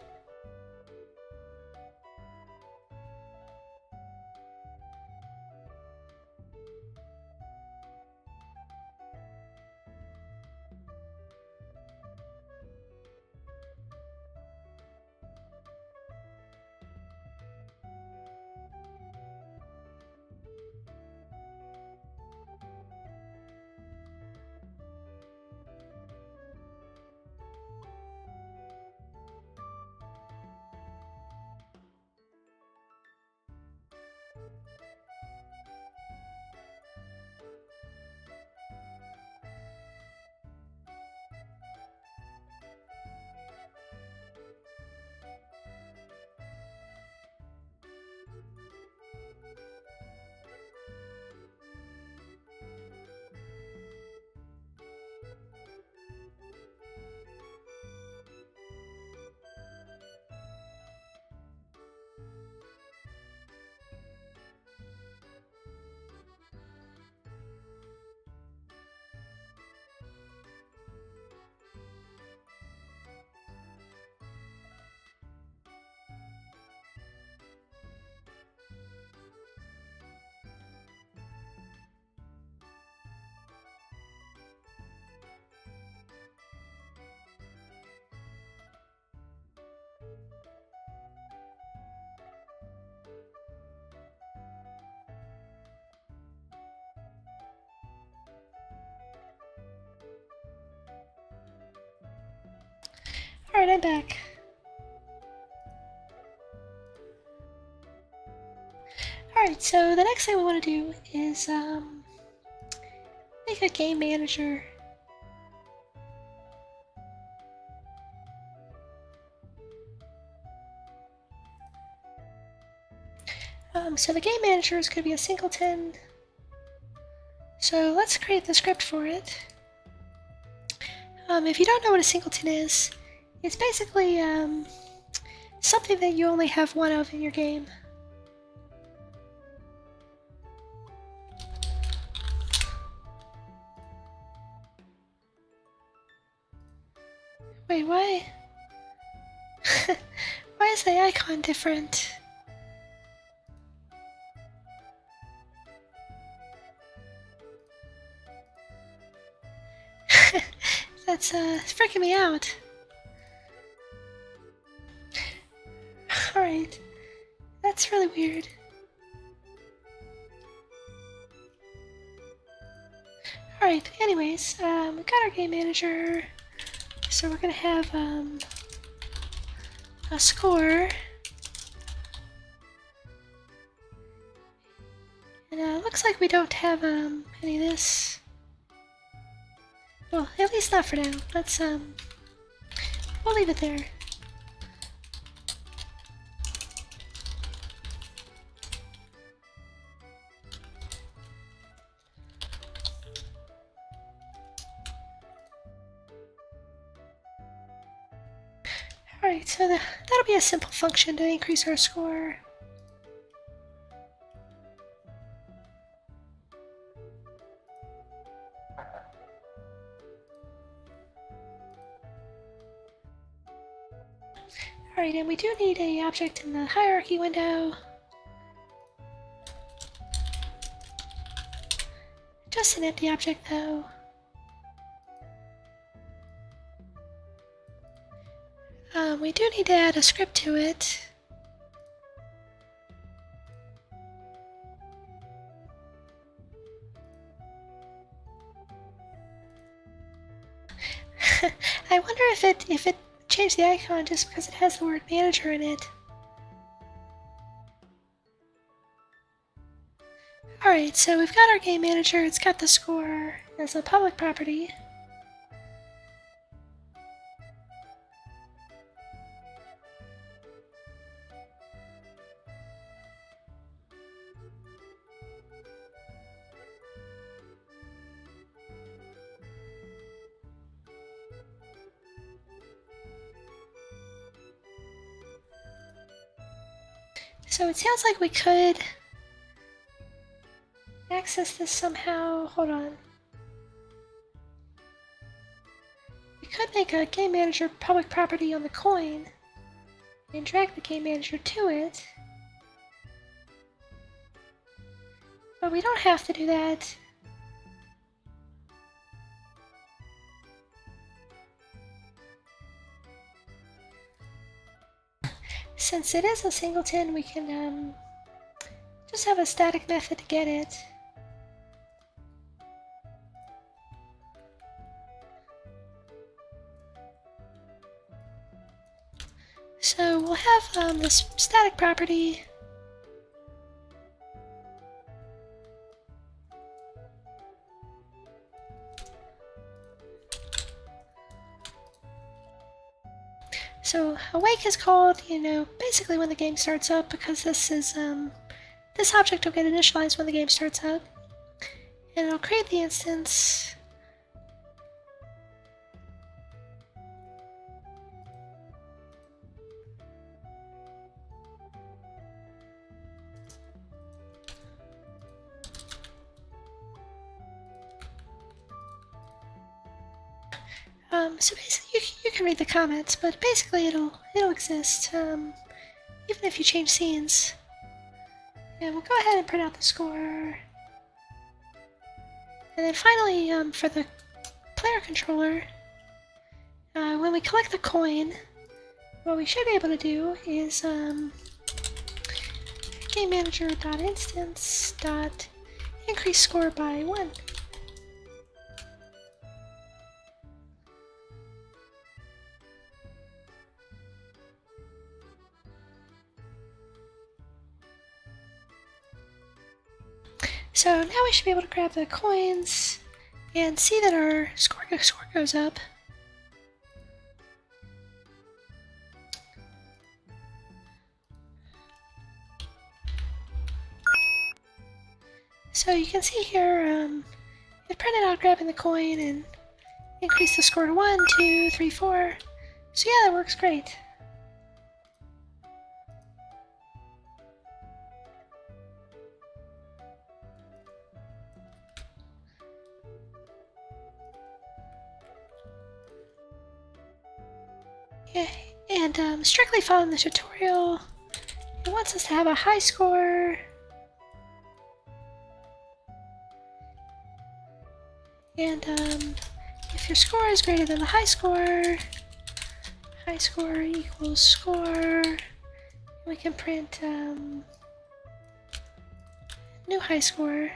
Speaker 1: Alright, I'm back. Alright, so the next thing we want to do is make a game manager. So the game manager is going to be a singleton. So let's create the script for it. If you don't know what a singleton is, it's basically something that you only have one of in your game. Wait, why? Why is the icon different? That's freaking me out. Alright. That's really weird. Alright, anyways, we got our game manager. So we're gonna have a score. And it looks like we don't have any of this. Well, at least not for now. Let's we'll leave it there. Alright, so that'll be a simple function to increase our score. Alright, and we do need a object in the hierarchy window. Just an empty object though. We do need to add a script to it. I wonder if it changed the icon just because it has the word manager in it. Alright, so we've got our game manager, it's got the score as a public property. So it sounds like we could access this somehow. Hold on. We could make a game manager public property on the coin and drag the game manager to it. But we don't have to do that. Since it is a singleton, we can just have a static method to get it. So we'll have this static property. So awake is called, basically when the game starts up, because this is this object will get initialized when the game starts up, and it'll create the instance. So basically, you can read the comments, but basically it'll exist even if you change scenes. And we'll go ahead and print out the score. And then finally, for the player controller, when we collect the coin, what we should be able to do is GameManager.instance.increase score by 1. So now we should be able to grab the coins and see that our score goes up. So you can see here, it printed out grabbing the coin and increased the score to 1, 2, 3, 4. So yeah, that works great. Yeah, and strictly following the tutorial, it wants us to have a high score. And if your score is greater than the high score equals score, we can print new high score.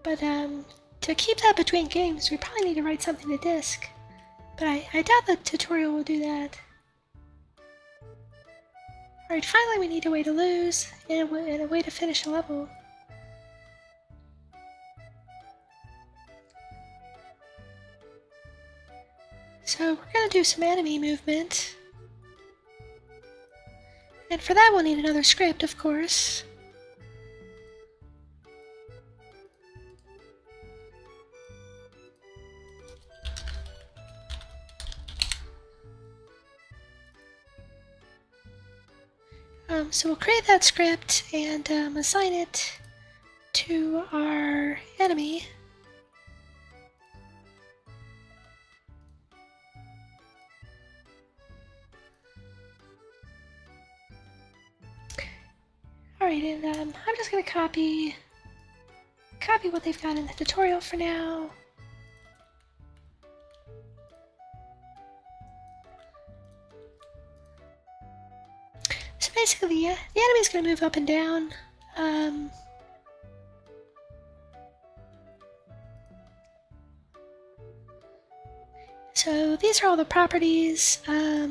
Speaker 1: But to keep that between games, we probably need to write something to disk. But I doubt the tutorial will do that. Alright, finally we need a way to lose and a way to finish a level. So we're going to do some enemy movement. And for that we'll need another script, of course. So we'll create that script and assign it to our enemy. Alright, and I'm just going to copy what they've got in the tutorial for now. So basically, the enemy's going to move up and down. So these are all the properties. Let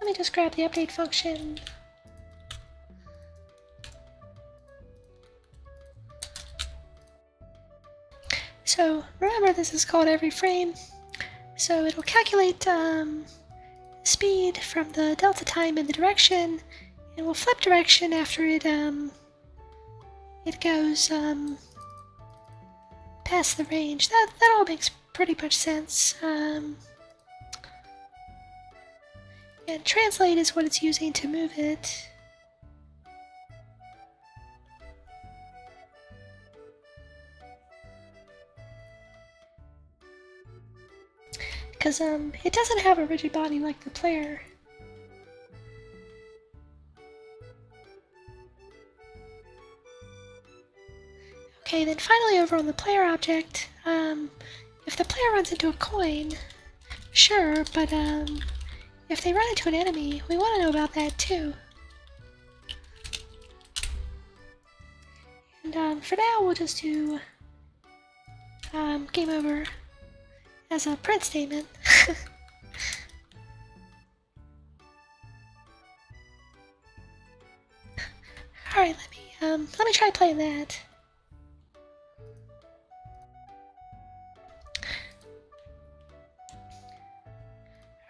Speaker 1: me just grab the update function. So remember, this is called every frame. So it'll calculate speed from the delta time in the direction, and we'll flip direction after it goes past the range. That all makes pretty much sense. And translate is what it's using to move it. Because it doesn't have a rigid body like the player. Okay, then finally over on the player object, if the player runs into a coin, sure, but if they run into an enemy, we want to know about that too. And for now, we'll just do game over as a print statement. Alright, let me try playing that.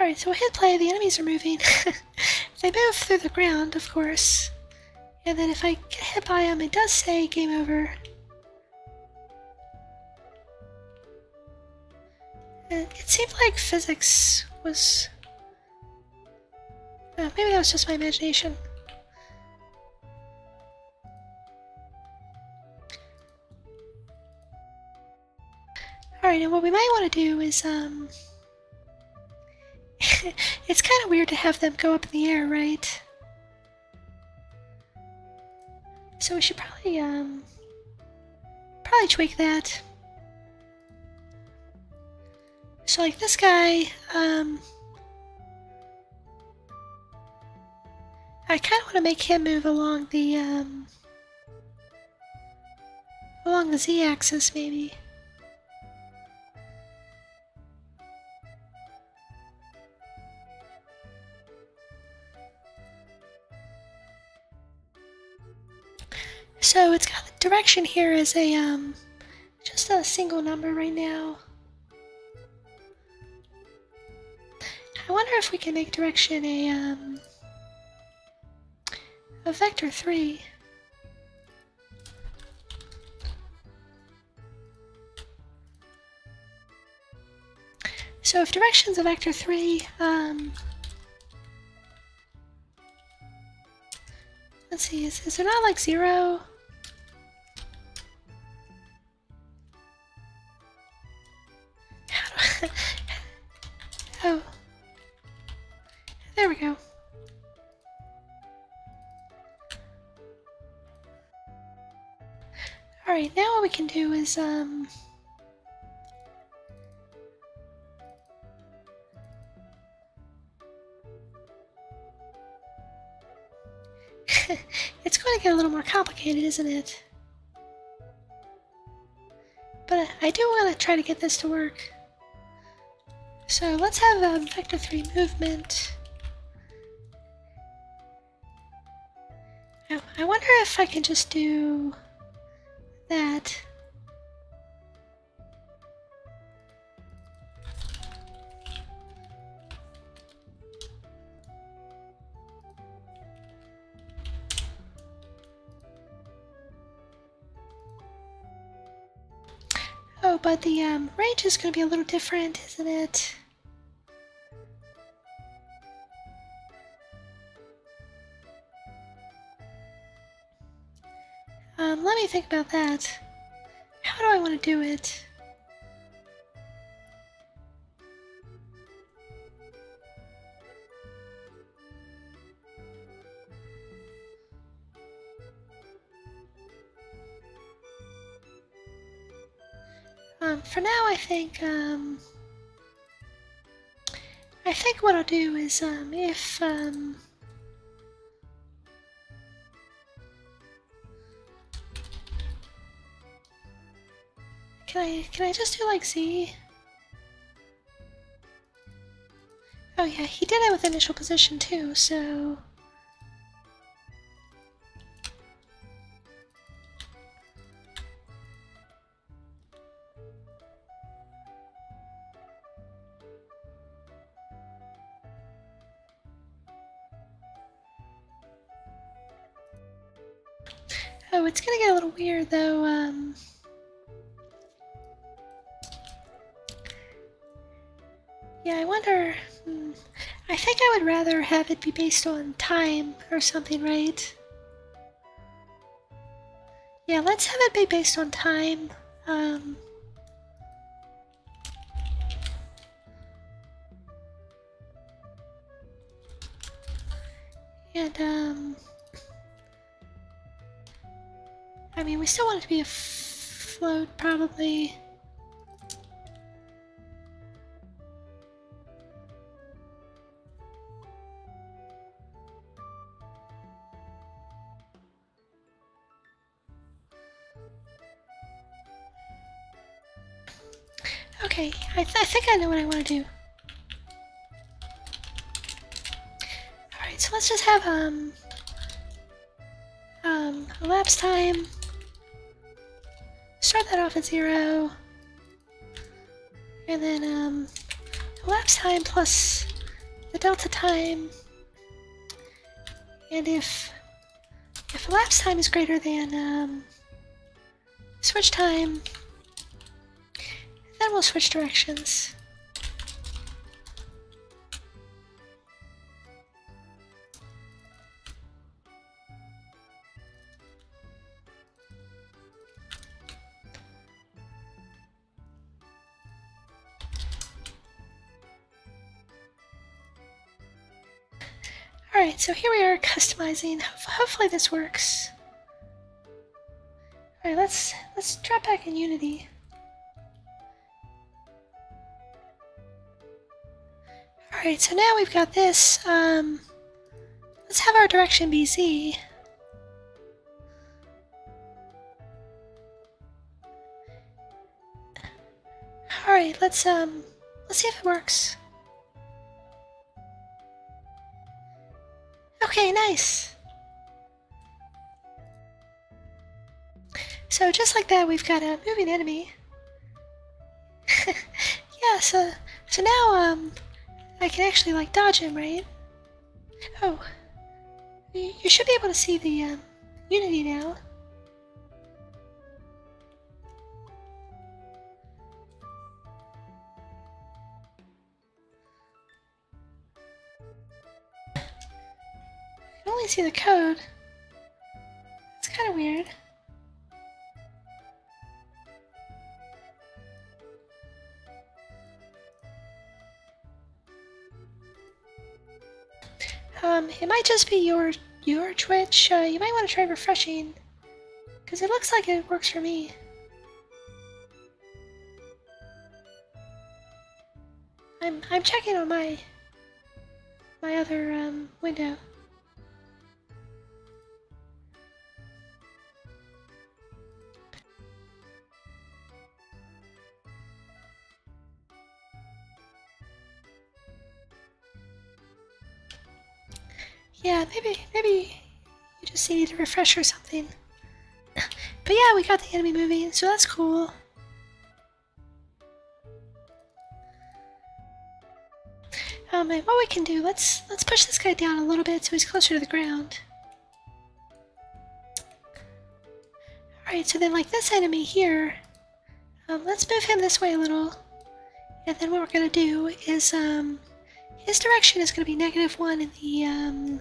Speaker 1: Alright, so we'll hit play, the enemies are moving. They move through the ground, of course. And then if I get hit by them, it does say game over. And it seemed like physics was... maybe that was just my imagination. Alright, and what we might want to do is, it's kind of weird to have them go up in the air, right? So we should probably tweak that. So like this guy, I kind of want to make him move along the z-axis, maybe. So it's got the direction here as a just a single number right now. I wonder if we can make direction a vector 3. So if direction's a vector 3, let's see, is there not like 0? How do I, oh, there we go. Alright, now what we can do is, it's going to get a little more complicated, isn't it? But I do want to try to get this to work. So let's have vector 3 movement. I wonder if I can just do that. Oh, but the range is going to be a little different, isn't it? Let me think about that. How do I want to do it? For now, I think what I'll do is if can I just do like Z? Oh yeah, he did it with initial position too, so oh, it's gonna get a little weird though. Yeah, I wonder. I think I would rather have it be based on time or something, right? Yeah, let's have it be based on time. And I mean, we still want it to be a float, probably. Okay, I think I know what I want to do. Alright, so let's just have elapsed time. Start that off at 0. And then elapsed time plus the delta time. And if elapsed time is greater than switch time, then we'll switch directions. Alright, so here we are customizing. Hopefully this works. Alright, let's drop back in Unity. Alright, so now we've got this. Let's have our direction be Z. Alright, let's see if it works. Okay, nice. So just like that, we've got a moving enemy. Yeah, so now I can actually like dodge him, right? Oh, you should be able to see the Unity now. I can only see the code. It's kind of weird. It might just be your Twitch. You might want to try refreshing, because it looks like it works for me. I'm checking on my other window. Yeah, maybe you just need to refresh or something. But yeah, we got the enemy moving, so that's cool. And what we can do, let's push this guy down a little bit so he's closer to the ground. Alright, so then like this enemy here, let's move him this way a little. And then what we're gonna do is his direction is gonna be -1 in the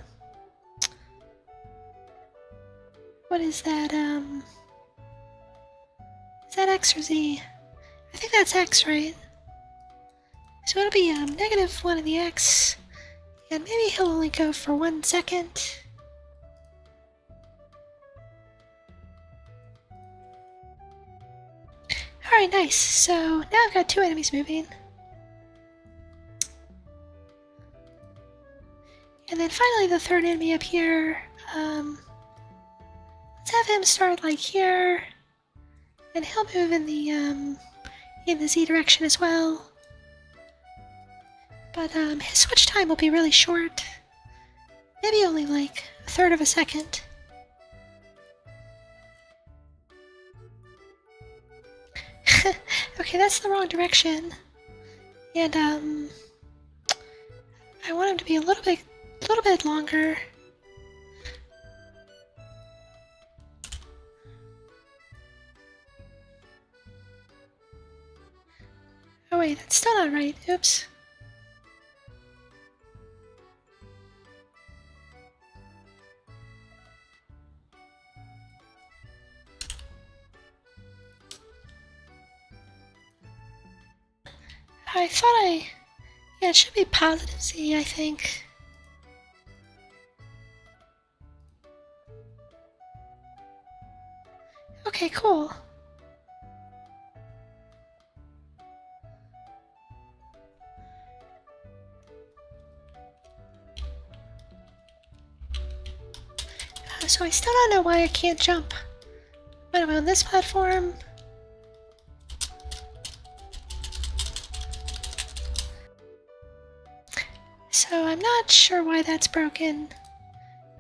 Speaker 1: what is that? Is that X or Z? I think that's X, right? So it'll be -1 in the X, and maybe he'll only go for 1 second. Alright, nice. So now I've got 2 enemies moving. And then finally the third enemy up here. Let's have him start like here, and he'll move in the Z direction as well. But his switch time will be really short. Maybe only like 1/3 of a second. Okay, that's the wrong direction. And I want him to be a little bit longer. Oh wait, that's still not right. Oops. I thought yeah, it should be +Z, I think. Okay, cool. So I still don't know why I can't jump. When I'm on this platform. So I'm not sure why that's broken.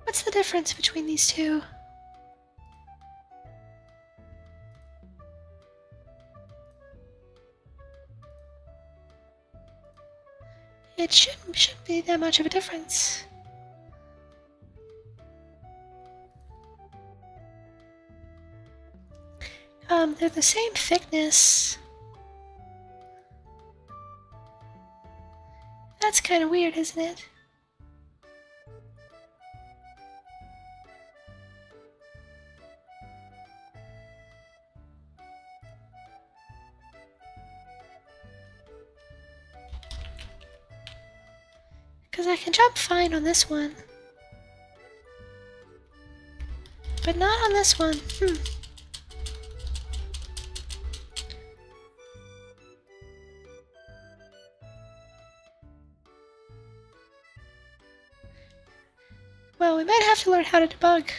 Speaker 1: What's the difference between these two? It shouldn't be that much of a difference. They're the same thickness. That's kind of weird, isn't it? Because I can jump fine on this one. But not on this one. Well, we might have to learn how to debug.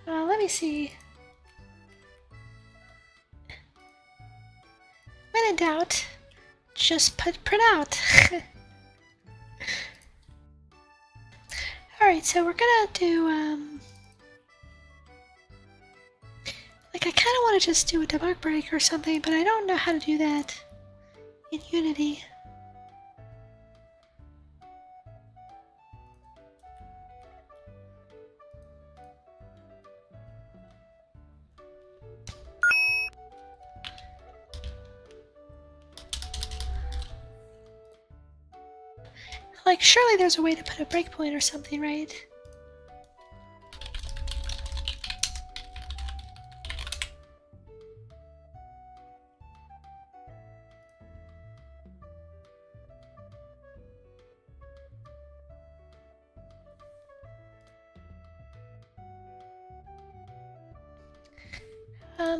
Speaker 1: Let me see. When in doubt, just put print out. Alright, so we're gonna do, like I kinda wanna just do a debug break or something, but I don't know how to do that in Unity. Like, surely there's a way to put a breakpoint or something, right?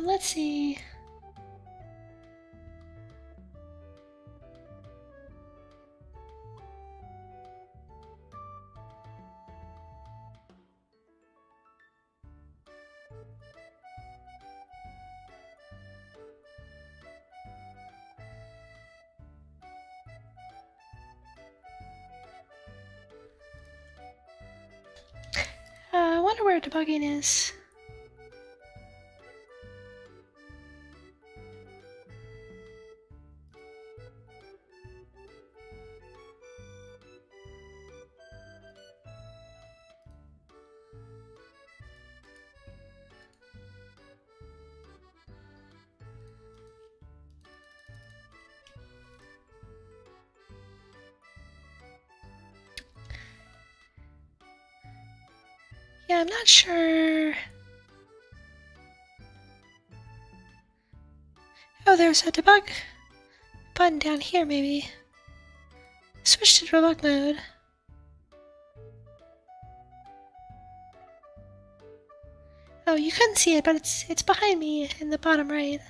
Speaker 1: Let's see. I wonder where debugging is. Yeah, I'm not sure. Oh, there's a debug button down here, maybe. Switch to debug mode. Oh, you couldn't see it, but it's behind me in the bottom right.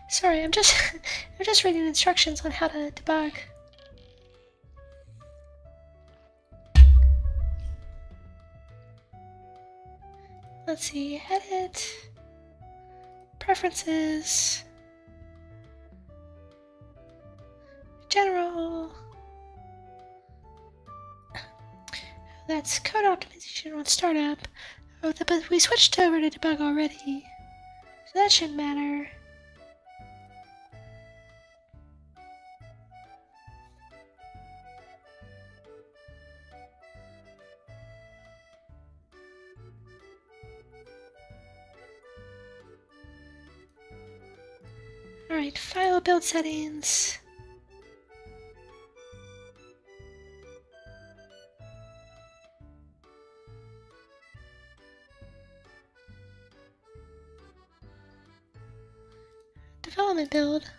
Speaker 1: Sorry, I'm just I'm just reading instructions on how to debug. Let's see, edit, preferences, general. That's code optimization on startup. Oh, but we switched over to debug already, so that shouldn't matter. Alright, file build settings. Development build.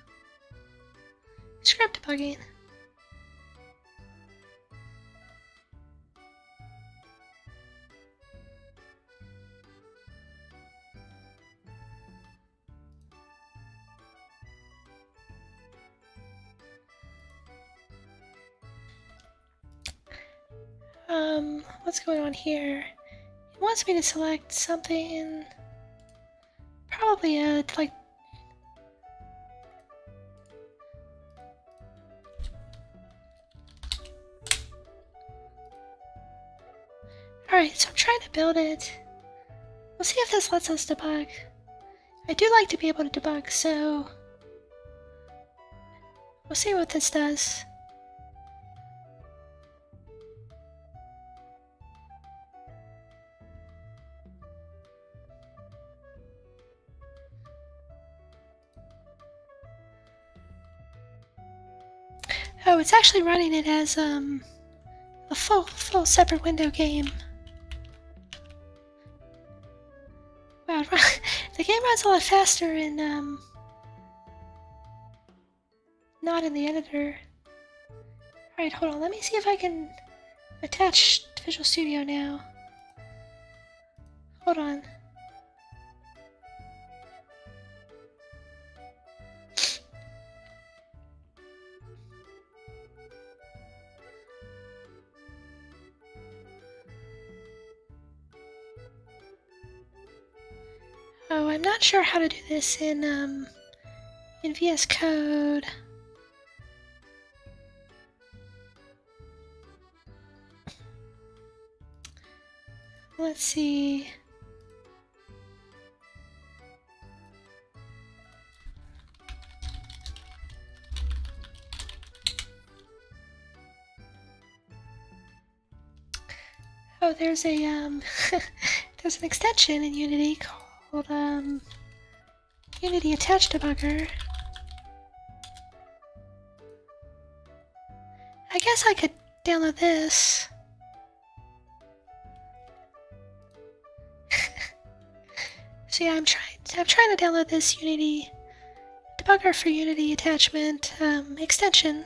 Speaker 1: Script debugging. What's going on here? It wants me to select something, probably like. Alright, so I'm trying to build it. We'll see if this lets us debug. I do like to be able to debug, so we'll see what this does. Oh, it's actually running it as a full separate window game. Wow, the game runs a lot faster in not in the editor. Alright, hold on, let me see if I can attach Visual Studio now. Hold on. Oh, I'm not sure how to do this in VS Code. Let's see. Oh, there's a there's an extension in Unity called Unity Attach Debugger. I guess I could download this. So yeah, I'm trying to download this Unity Debugger for Unity Attachment extension.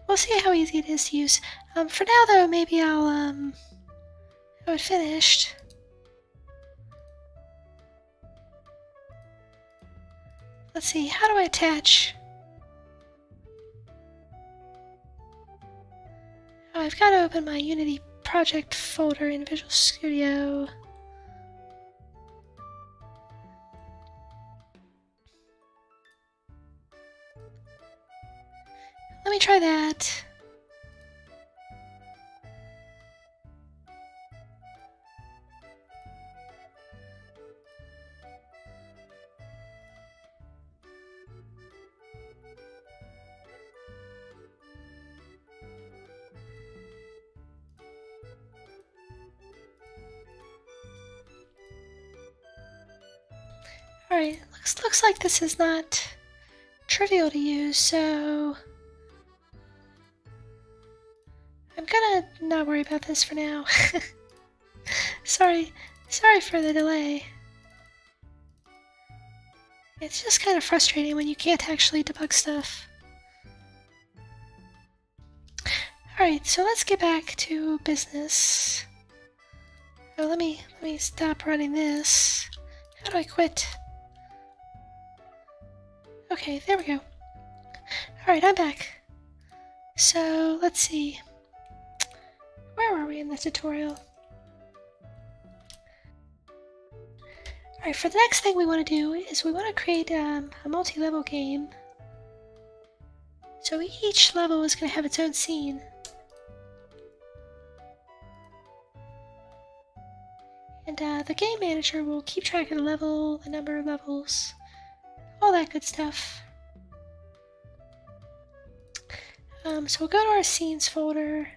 Speaker 1: We'll see how easy it is to use. For now, though, maybe I'll have it finished. Let's see, how do I attach? Oh, I've got to open my Unity project folder in Visual Studio. Let me try that. Alright, looks like this is not trivial to use, so I'm gonna not worry about this for now. Sorry for the delay. It's just kind of frustrating when you can't actually debug stuff. Alright, so let's get back to business. Oh, let me stop running this. How do I quit? Okay, there we go. Alright, I'm back. So, let's see. Where were we in the tutorial? Alright, for the next thing we want to do is we want to create a multi-level game. So each level is going to have its own scene. And the game manager will keep track of the level, the number of levels, all that good stuff. So we'll go to our scenes folder.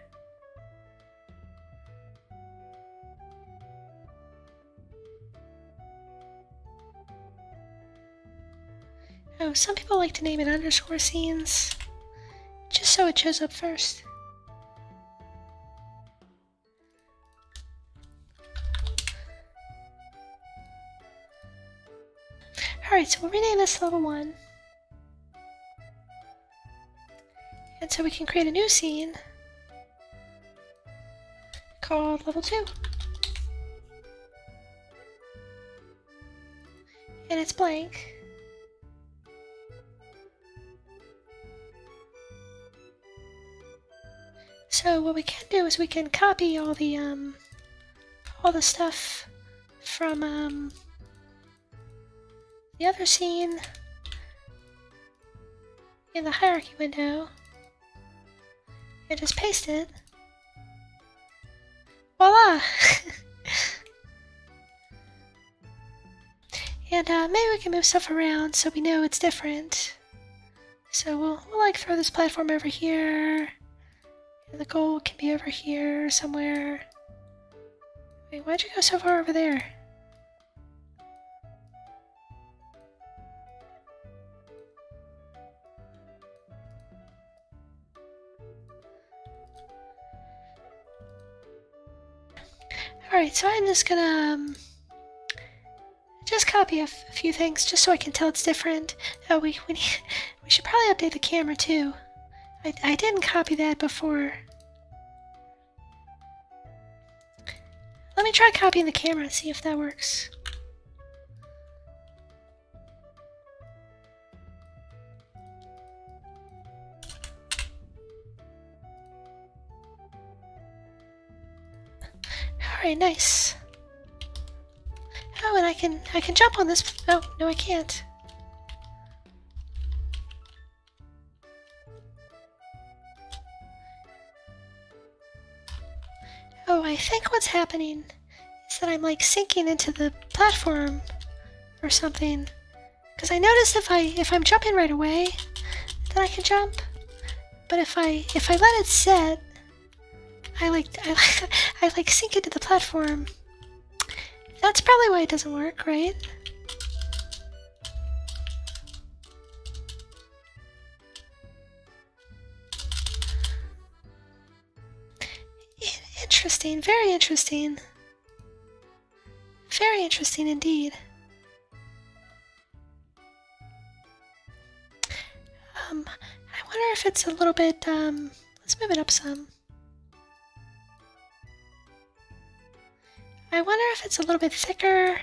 Speaker 1: Oh, some people like to name it underscore scenes, just so it shows up first. Alright, so we'll rename this level 1. And so we can create a new scene called level 2. And it's blank. So what we can do is we can copy all the stuff from the other scene in the hierarchy window and just paste it. Voila! And maybe we can move stuff around so we know it's different. So we'll like throw this platform over here. And the goal can be over here somewhere. Wait, why'd you go so far over there? Alright, so I'm just gonna just copy a few things just so I can tell it's different. Oh, we should probably update the camera too. I didn't copy that before. Let me try copying the camera and see if that works. Alright, nice. Oh, and I can jump on this. Oh, no, I can't. Oh, I think what's happening is that I'm like sinking into the platform or something. Because I noticed if I'm jumping right away, then I can jump. But if I let it set, I like sink into the platform. That's probably why it doesn't work, right? Interesting, very interesting. Very interesting indeed. I wonder if it's a little bit, let's move it up some. I wonder if it's a little bit thicker.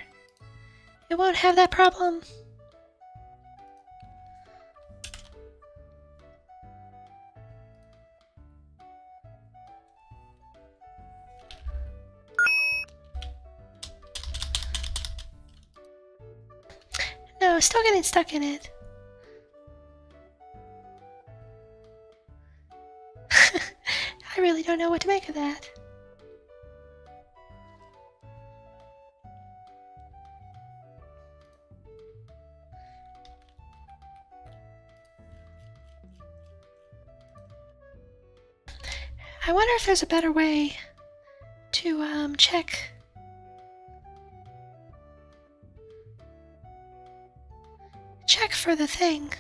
Speaker 1: It won't have that problem. No, still getting stuck in it. I really don't know what to make of that. I wonder if there's a better way to check for the thing.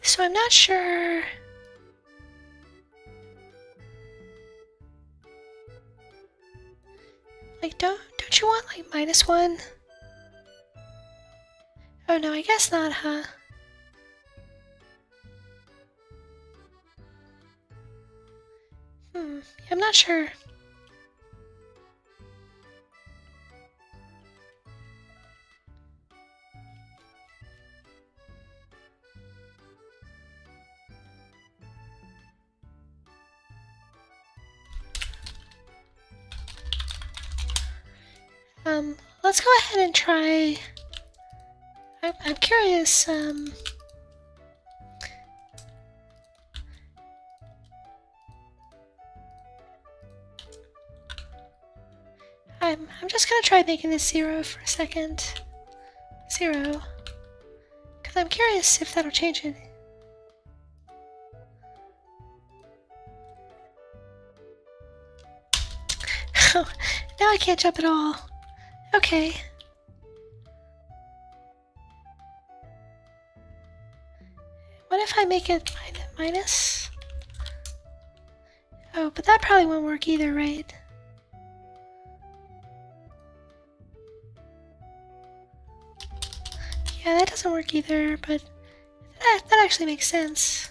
Speaker 1: So I'm not sure. Like, don't you want like -1? Oh no, I guess not, huh? I'm not sure. Let's go ahead and try. I'm curious. I'm just gonna try making this 0 for a second. 0. Because I'm curious if that'll change it. Oh, now I can't jump at all. Okay. What if I make it minus? Oh, but that probably won't work either, right? Yeah, that doesn't work either, but that actually makes sense.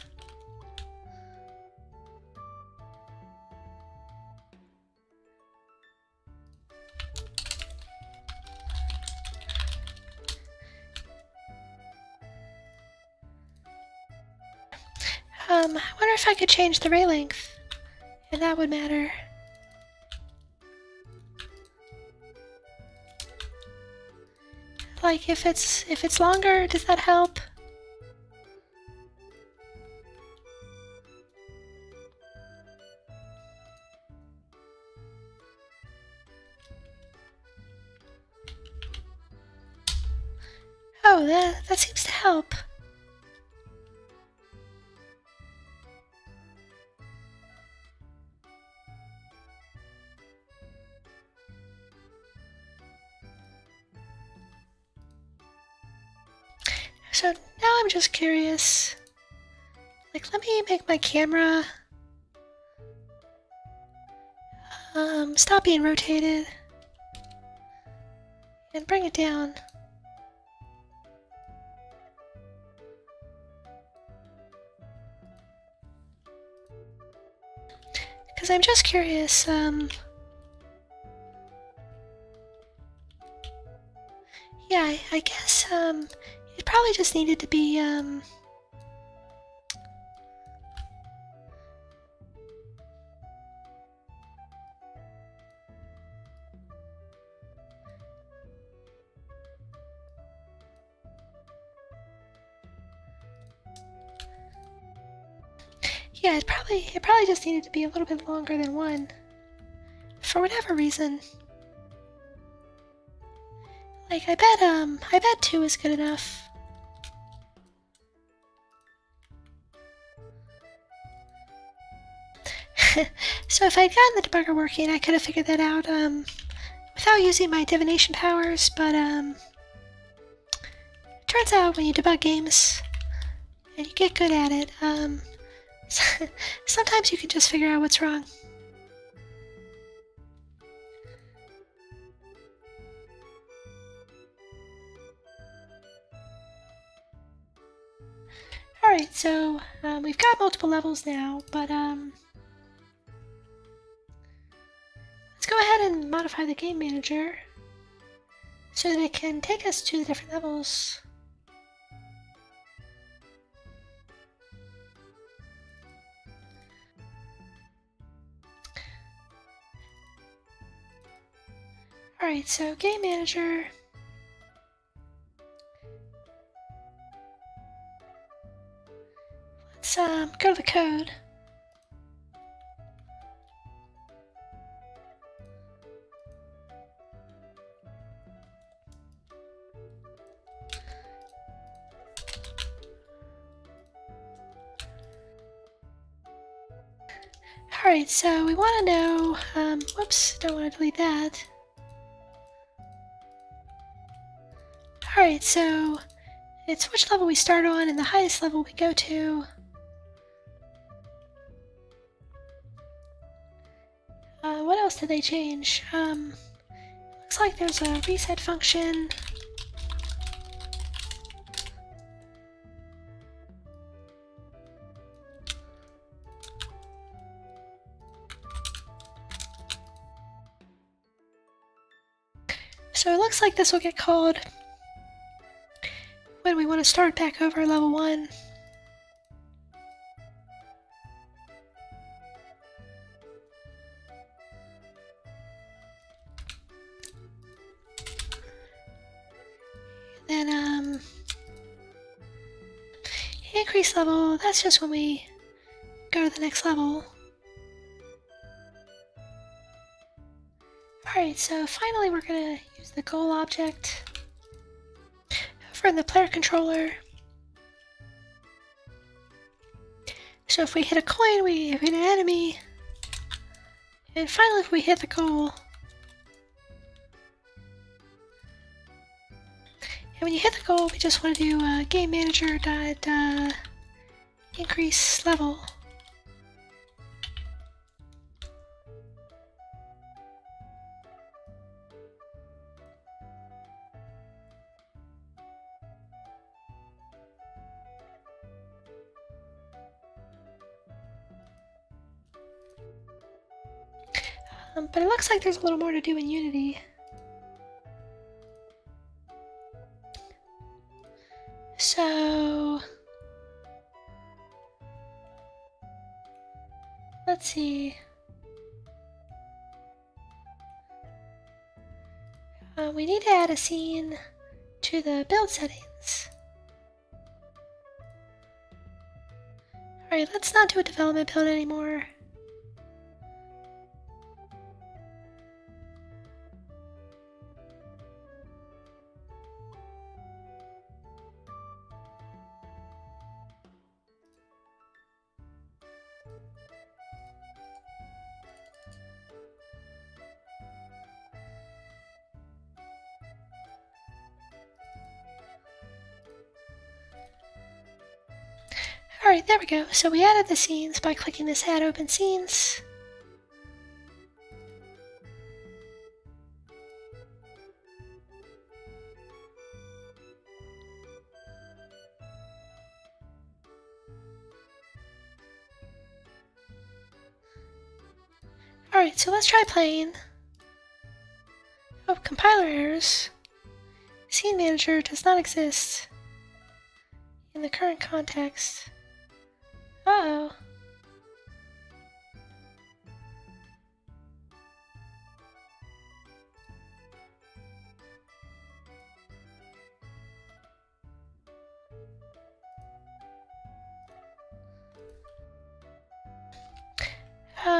Speaker 1: I wonder if I could change the ray length, and that would matter. Like if it's longer, does that help? Oh, that seems to help. So now I'm just curious. Like, let me make my camera stop being rotated and bring it down. Because I'm just curious, yeah, I guess, it probably just needed to be, yeah, it probably just needed to be a little bit longer than 1. For whatever reason. Like, I bet 2 is good enough. So if I'd gotten the debugger working, I could have figured that out, without using my divination powers, but, turns out when you debug games, and you get good at it, sometimes you can just figure out what's wrong. Alright, so we've got multiple levels now, but let's go ahead and modify the game manager so that it can take us to the different levels. Alright, so game manager. Let's go to the code. Alright, so we want to know, whoops, don't want to delete that. Alright, so it's which level we start on and the highest level we go to. What else did they change? Looks like there's a reset function. So it looks like this will get called when we want to start back over level 1. Then, increase level, that's just when we go to the next level. Alright, so finally we're going to use the goal object over in the player controller. So if we hit a coin, we hit an enemy. And finally if we hit the goal. And when you hit the goal, we just want to do game manager dot increase level. But it looks like there's a little more to do in Unity. So let's see. We need to add a scene to the build settings. Alright, let's not do a development build anymore. Alright, there we go. So we added the scenes by clicking this Add Open Scenes. Alright, so let's try playing. Oh, compiler errors. Scene manager does not exist in the current context. Uh-oh.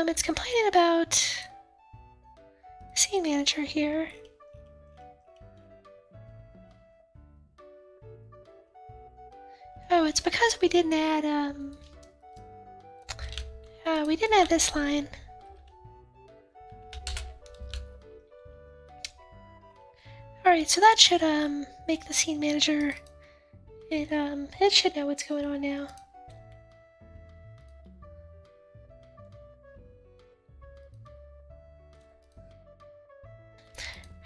Speaker 1: It's complaining about scene manager here. Oh, it's because we didn't add this line. Alright, so that should make the scene manager, it should know what's going on now.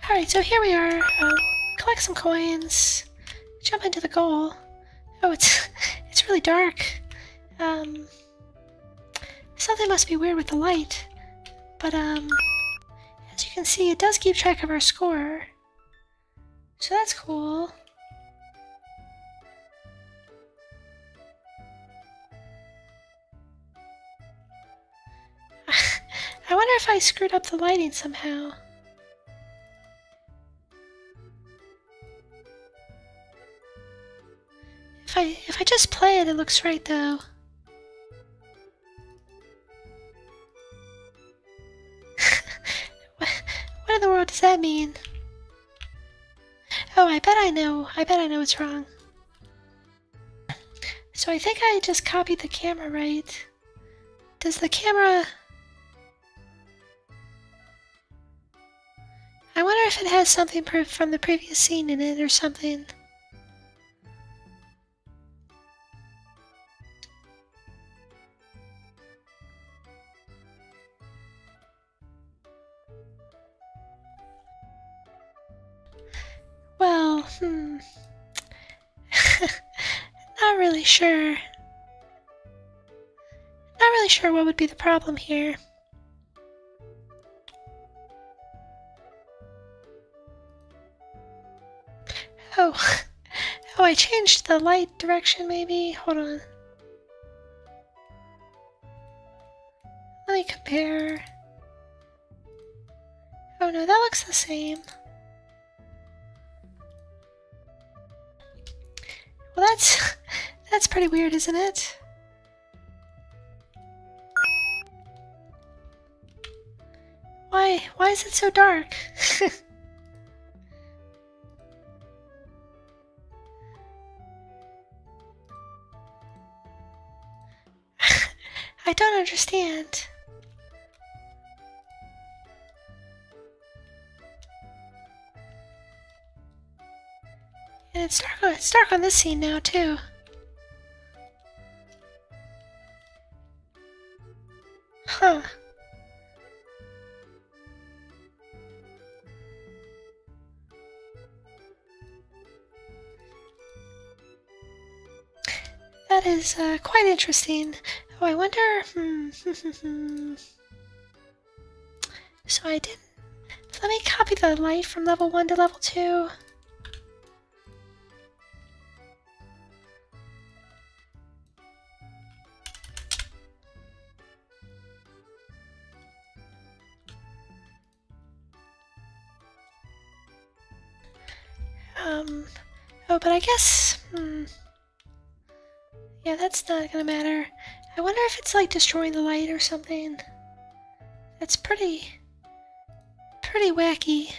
Speaker 1: Alright, so here we are. Collect some coins. Jump into the goal. Oh, it's really dark. Something must be weird with the light. But as you can see, it does keep track of our score. So that's cool. I wonder if I screwed up the lighting somehow. If I just play it, it looks right though. What in the world does that mean? Oh, I bet I know what's wrong. So I think I just copied the camera right. Does the camera... I wonder if it has something from the previous scene in it or something. Well, not really sure. Not really sure what would be the problem here. Oh, I changed the light direction maybe? Hold on. Let me compare. Oh no, that looks the same. Well, that's pretty weird, isn't it? Why is it so dark? I don't understand. And it's dark on this scene now too. Huh. That is quite interesting. Oh, I wonder... So I didn't... Let me copy the light from level 1 to level 2. Oh, but I guess... Yeah, that's not gonna matter. I wonder if it's like destroying the light or something. That's pretty wacky.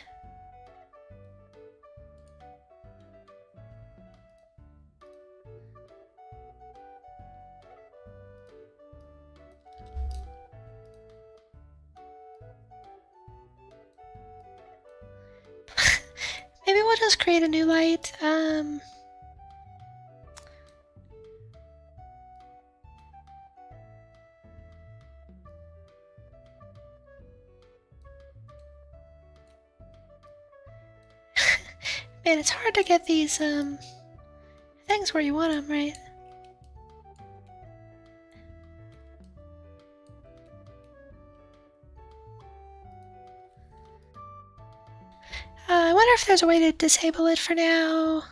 Speaker 1: Maybe we'll just create a new light. Man, it's hard to get these things where you want them, right? I wonder if there's a way to disable it for now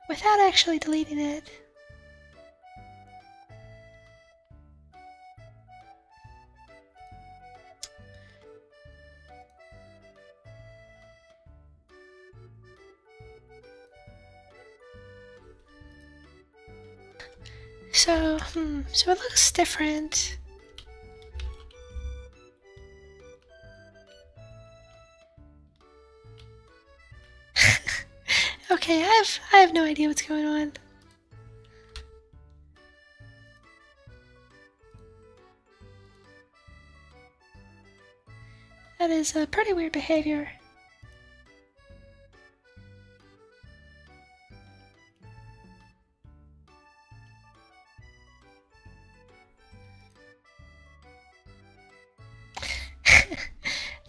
Speaker 1: without actually deleting it. So it looks different. Okay, I have no idea what's going on. That is a pretty weird behavior.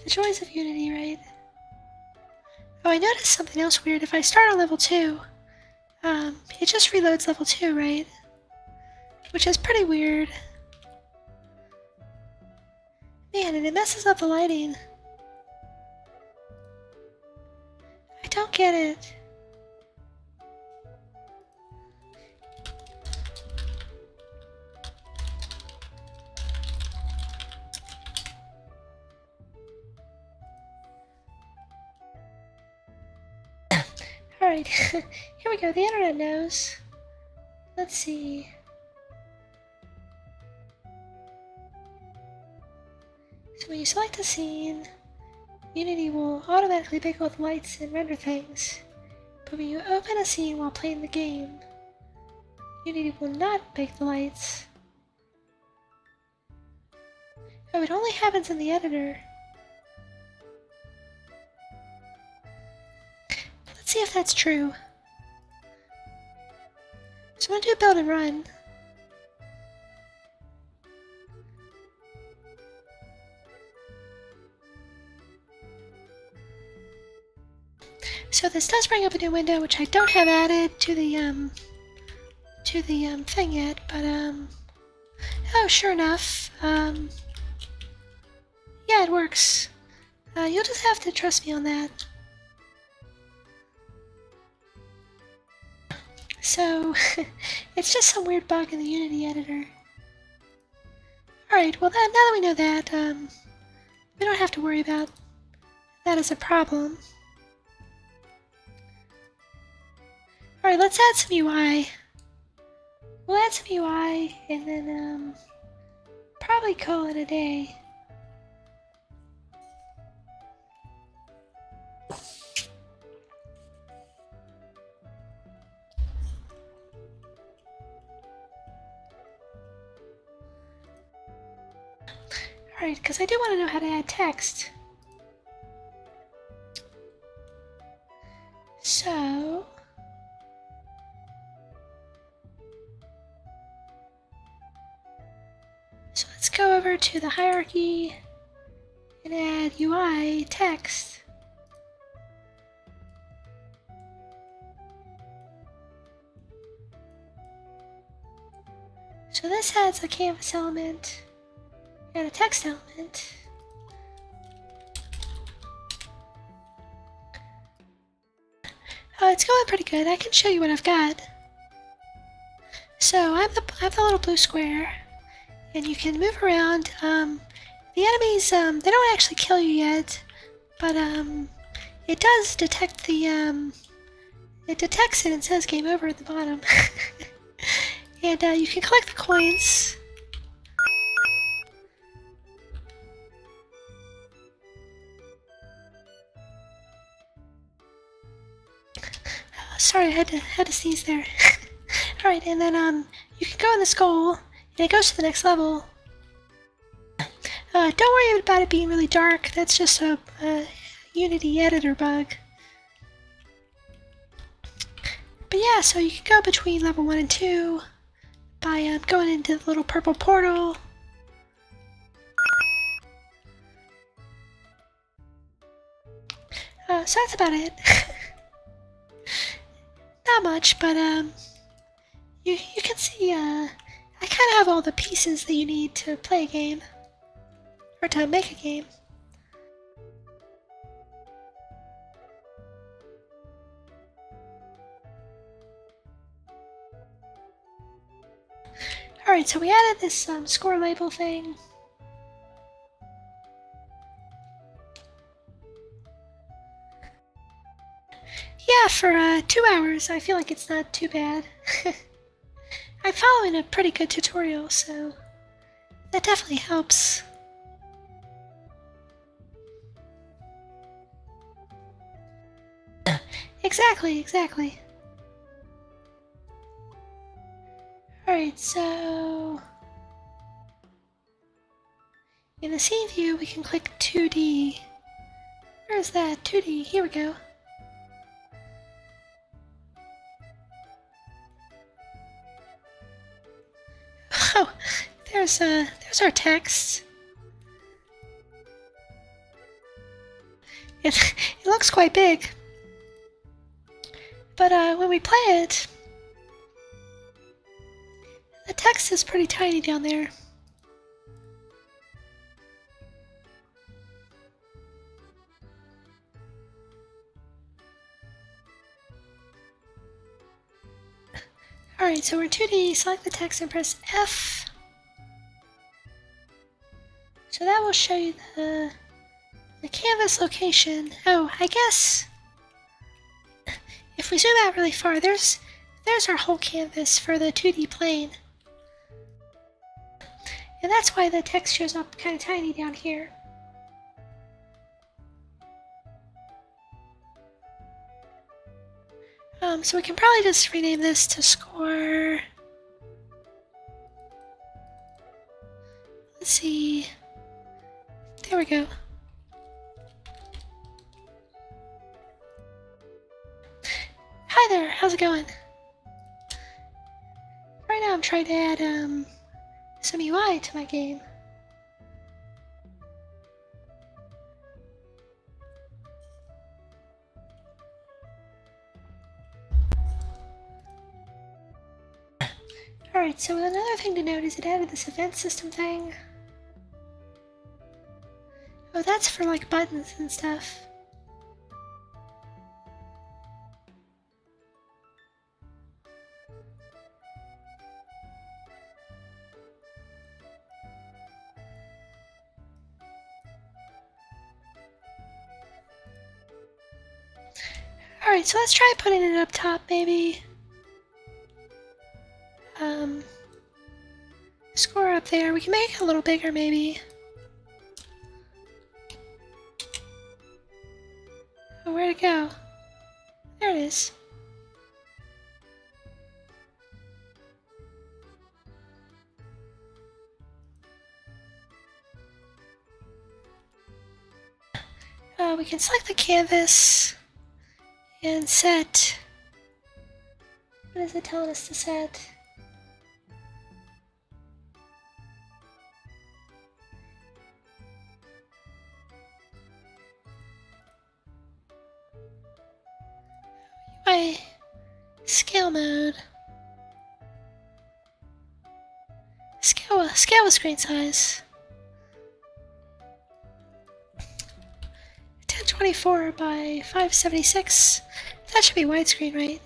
Speaker 1: The joys of Unity, right? Oh, I noticed something else weird. If I start on level 2, it just reloads level 2, right? Which is pretty weird. Man, and it messes up the lighting. I don't get it. Alright, here we go. The internet knows. Let's see. So when you select a scene, Unity will automatically pick all the lights and render things. But when you open a scene while playing the game, Unity will not pick the lights. Oh, it only happens in the editor. Let's see if that's true. So I'm going to do build and run. So this does bring up a new window, which I don't have added to the thing yet, but oh, sure enough, yeah, it works. You'll just have to trust me on that. So it's just some weird bug in the Unity editor. Alright, well now that we know that, we don't have to worry about that as a problem. Alright, let's add some UI. We'll add some UI and then probably call it a day. Alright, because I do want to know how to add text. So let's go over to the hierarchy and add UI text. So this adds a canvas element and a text element. It's going pretty good. I can show you what I've got. So I'm the little blue square, and you can move around. The enemies, they don't actually kill you yet, but it does detect the it detects it and says game over at the bottom. And you can collect the coins. Sorry, I had to sneeze there. Alright, and then you can go in the skull, and it goes to the next level. Don't worry about it being really dark. That's just a Unity editor bug. But yeah, so you can go between level 1 and 2 by going into the little purple portal. So that's about it. Not much, but you can see I kind of have all the pieces that you need to play a game, or to make a game. Alright, so we added this score label thing. Yeah, for 2 hours, I feel like it's not too bad. I'm following a pretty good tutorial, so that definitely helps. Exactly. Alright, so in the scene view, we can click 2D. Where is that? 2D, here we go. Oh, there's our text. It looks quite big. But when we play it, the text is pretty tiny down there. Alright, so we're 2D, select the text and press F. So that will show you the canvas location. Oh, I guess if we zoom out really far, there's our whole canvas for the 2D plane. And that's why the text shows up kind of tiny down here. So we can probably just rename this to score. Let's see. There we go. Hi there, how's it going? Right now I'm trying to add some UI to my game. Alright, so another thing to note is it added this event system thing. Oh, that's for like buttons and stuff. Alright, so let's try putting it up top, maybe. Score up there. We can make it a little bigger, maybe. Oh, where'd it go? There it is. We can select the canvas and set. What is it telling us to set? UI scale mode. Scale with screen size. 1024 by 576. That should be widescreen, right?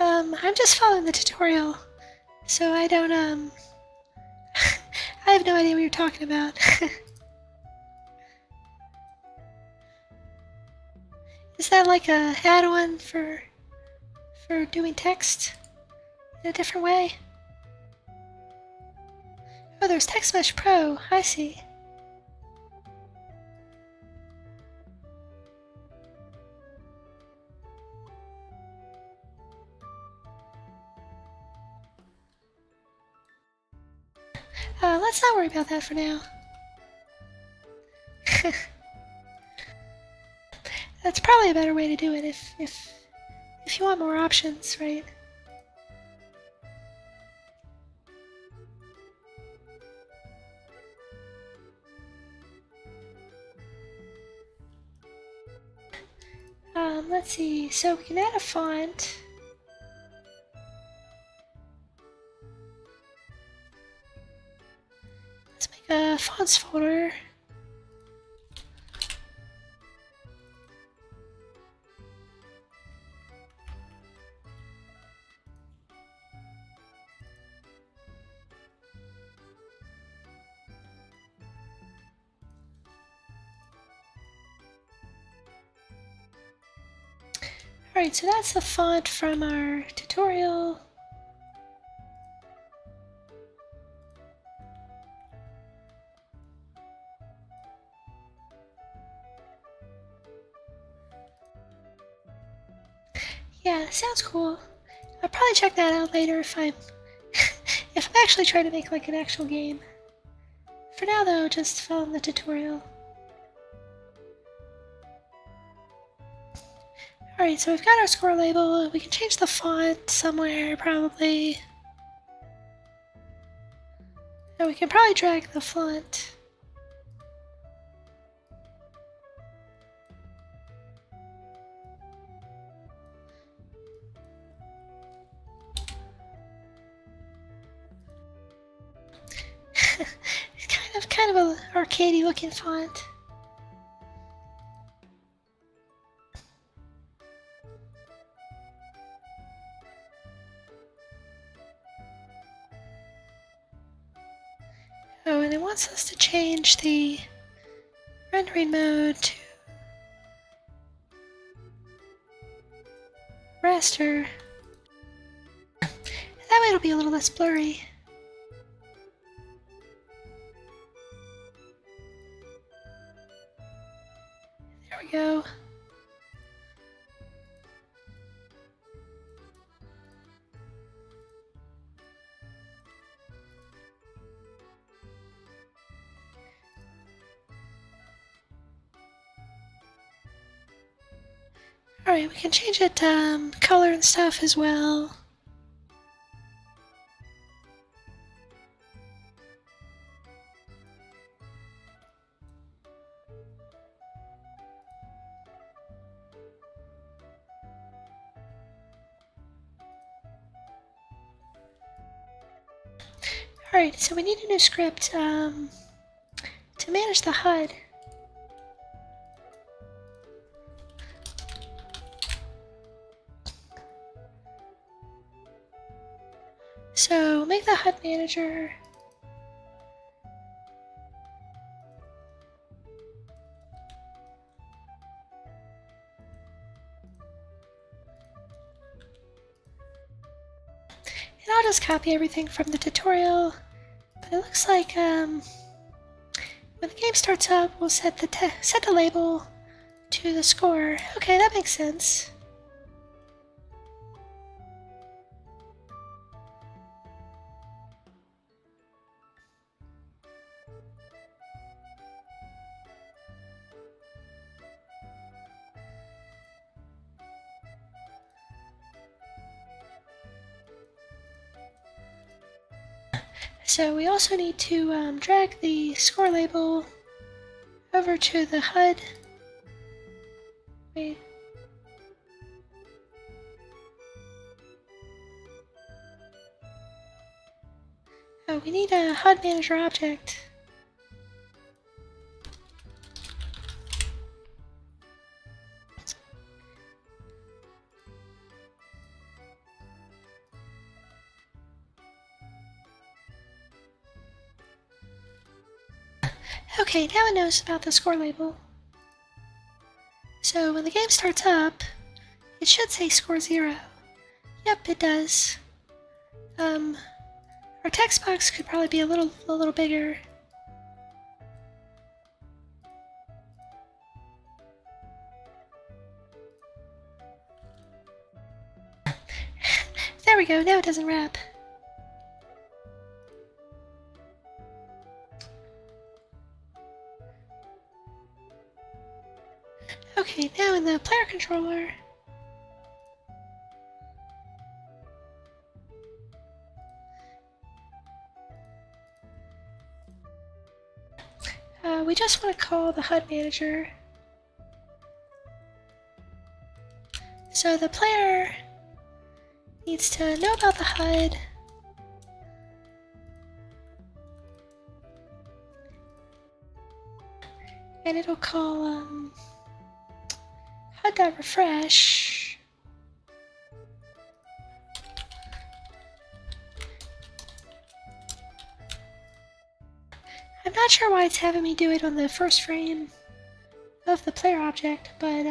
Speaker 1: I'm just following the tutorial, so I don't, I have no idea what you're talking about. Is that like a add-on for doing text in a different way? Oh, there's Text Mesh Pro. I see. Let's not worry about that for now. That's probably a better way to do it if you want more options, right? Let's see. So we can add a font. Let's make a fonts folder. Alright, so that's the font from our tutorial. Yeah, sounds cool. I'll probably check that out later if I'm if I'm actually trying to make like an actual game. For now though, just follow the tutorial. Alright, so we've got our score label. We can change the font somewhere, probably. And we can probably drag the font. It's kind of an arcadey looking font. Oh, and it wants us to change the rendering mode to raster. That way it'll be a little less blurry. There we go. Alright, we can change it color and stuff as well. Alright, so we need a new script to manage the HUD. So make the HUD Manager and I'll just copy everything from the tutorial, but it looks like when the game starts up, we'll set the label to the score. Okay, that makes sense. So we also need to drag the score label over to the HUD. Wait. Oh, we need a HUD Manager object. Okay, now it knows about the score label. So when the game starts up, it should say score 0. Yep, it does. Our text box could probably be a little bigger. There we go, now it doesn't wrap. Okay, now in the player controller, we just want to call the HUD Manager. So the player needs to know about the HUD. And it'll call HUD.refresh. I'm not sure why it's having me do it on the first frame of the player object, but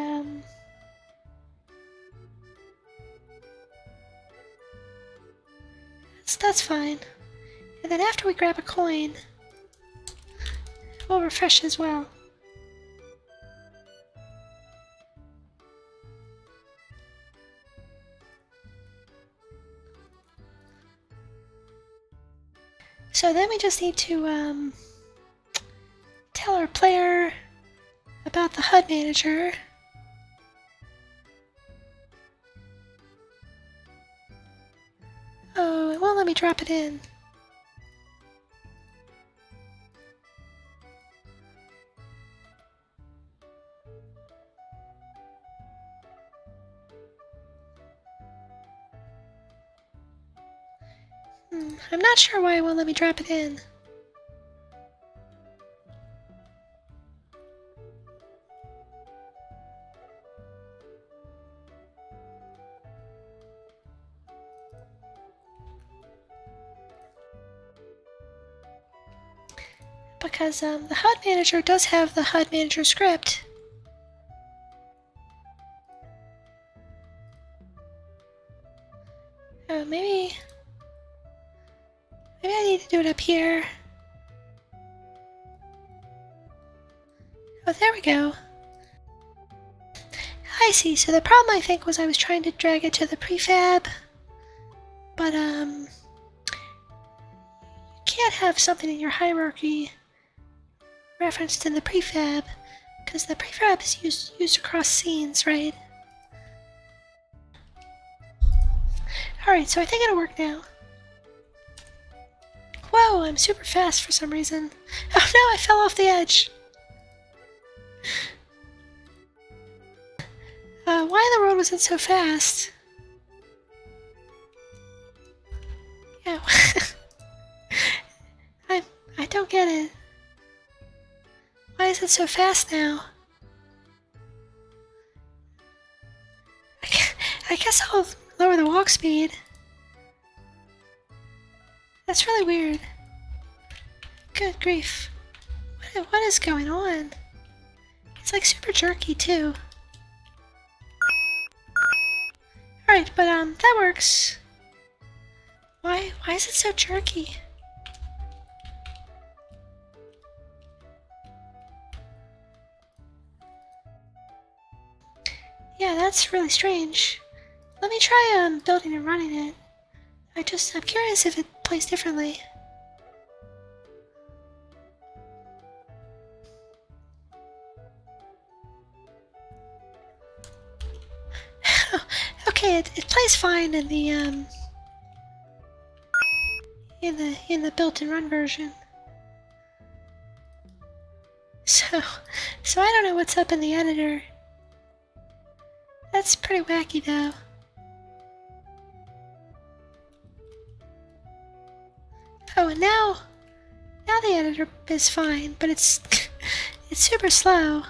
Speaker 1: That's fine. And then after we grab a coin, we'll refresh as well. So then we just need to tell our player about the HUD Manager. Oh, it won't let me drop it in. I'm not sure why it won't let me drop it in. Because the HUD Manager does have the Hud Manager Script. Oh, maybe I need to do it up here. Oh, there we go. I see. So the problem I think was I was trying to drag it to the prefab, but you can't have something in your hierarchy referenced in the prefab because the prefab is used across scenes, right? Alright, so I think it'll work now. Whoa, I'm super fast for some reason. Oh no, I fell off the edge. Why in the world was it so fast? Yeah, I don't get it. Why is it so fast now? I guess I'll lower the walk speed. That's really weird. Good grief. What is going on? It's like super jerky too. Alright, but that works. Why is it so jerky? Yeah, that's really strange. Let me try building and running it. I'm curious if it plays differently. Okay, it plays fine in the in the built and run version. So I don't know what's up in the editor. That's pretty wacky though. Oh, and now the editor is fine, but it's super slow.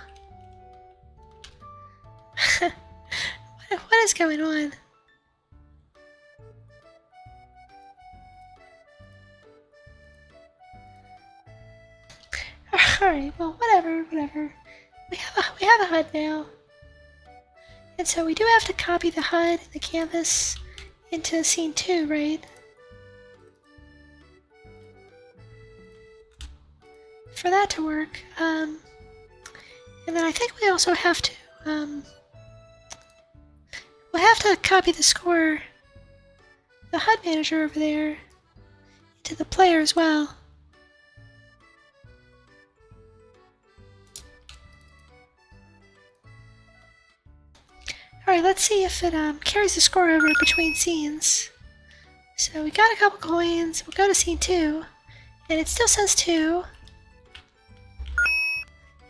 Speaker 1: What is going on? Alright, well, whatever. We have a HUD now. And so we do have to copy the HUD and the canvas into scene 2, right? For that to work. And then I think we also have to we'll have to copy the score, the HUD Manager over there, into the player as well. Alright, let's see if it carries the score over between scenes. So we got a couple coins, we'll go to scene 2, and it still says 2.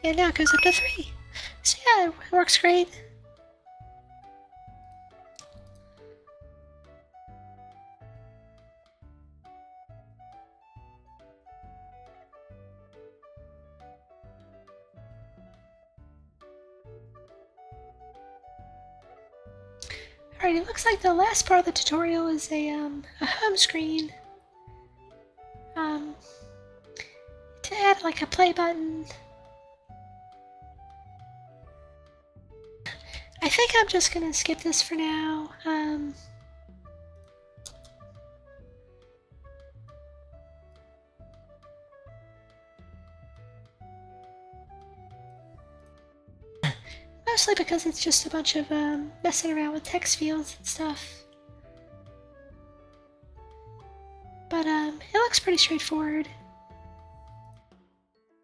Speaker 1: And now it goes up to 3. So yeah, it works great. Alright, it looks like the last part of the tutorial is a home screen. To add like a play button. I think I'm just gonna skip this for now. Mostly because it's just a bunch of messing around with text fields and stuff. But it looks pretty straightforward.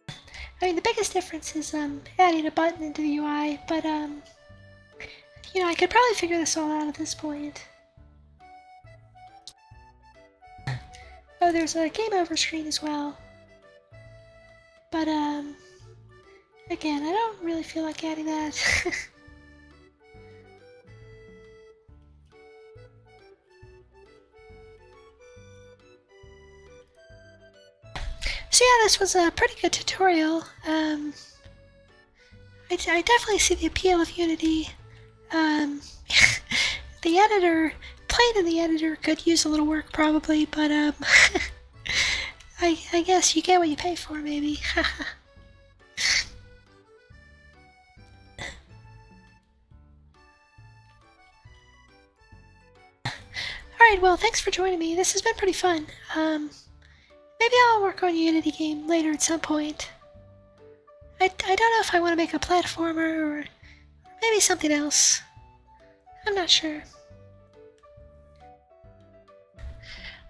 Speaker 1: I mean, the biggest difference is adding a button into the UI, but you know, I could probably figure this all out at this point. Oh, there's a game over screen as well. But again, I don't really feel like adding that. So yeah, this was a pretty good tutorial. I definitely see the appeal of Unity. The editor, playing in the editor could use a little work probably, but I guess you get what you pay for, maybe. Alright, well, thanks for joining me. This has been pretty fun. Maybe I'll work on a Unity game later at some point. I don't know if I want to make a platformer or maybe something else. I'm not sure.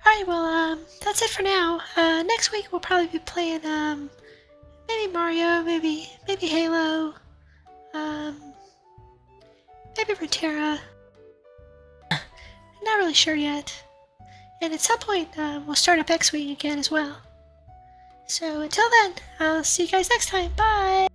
Speaker 1: Alright, well, that's it for now. Next week we'll probably be playing, maybe Mario, maybe Halo, maybe Runeterra. Not really sure yet. And at some point, we'll start up X-Wing again as well. So until then, I'll see you guys next time. Bye!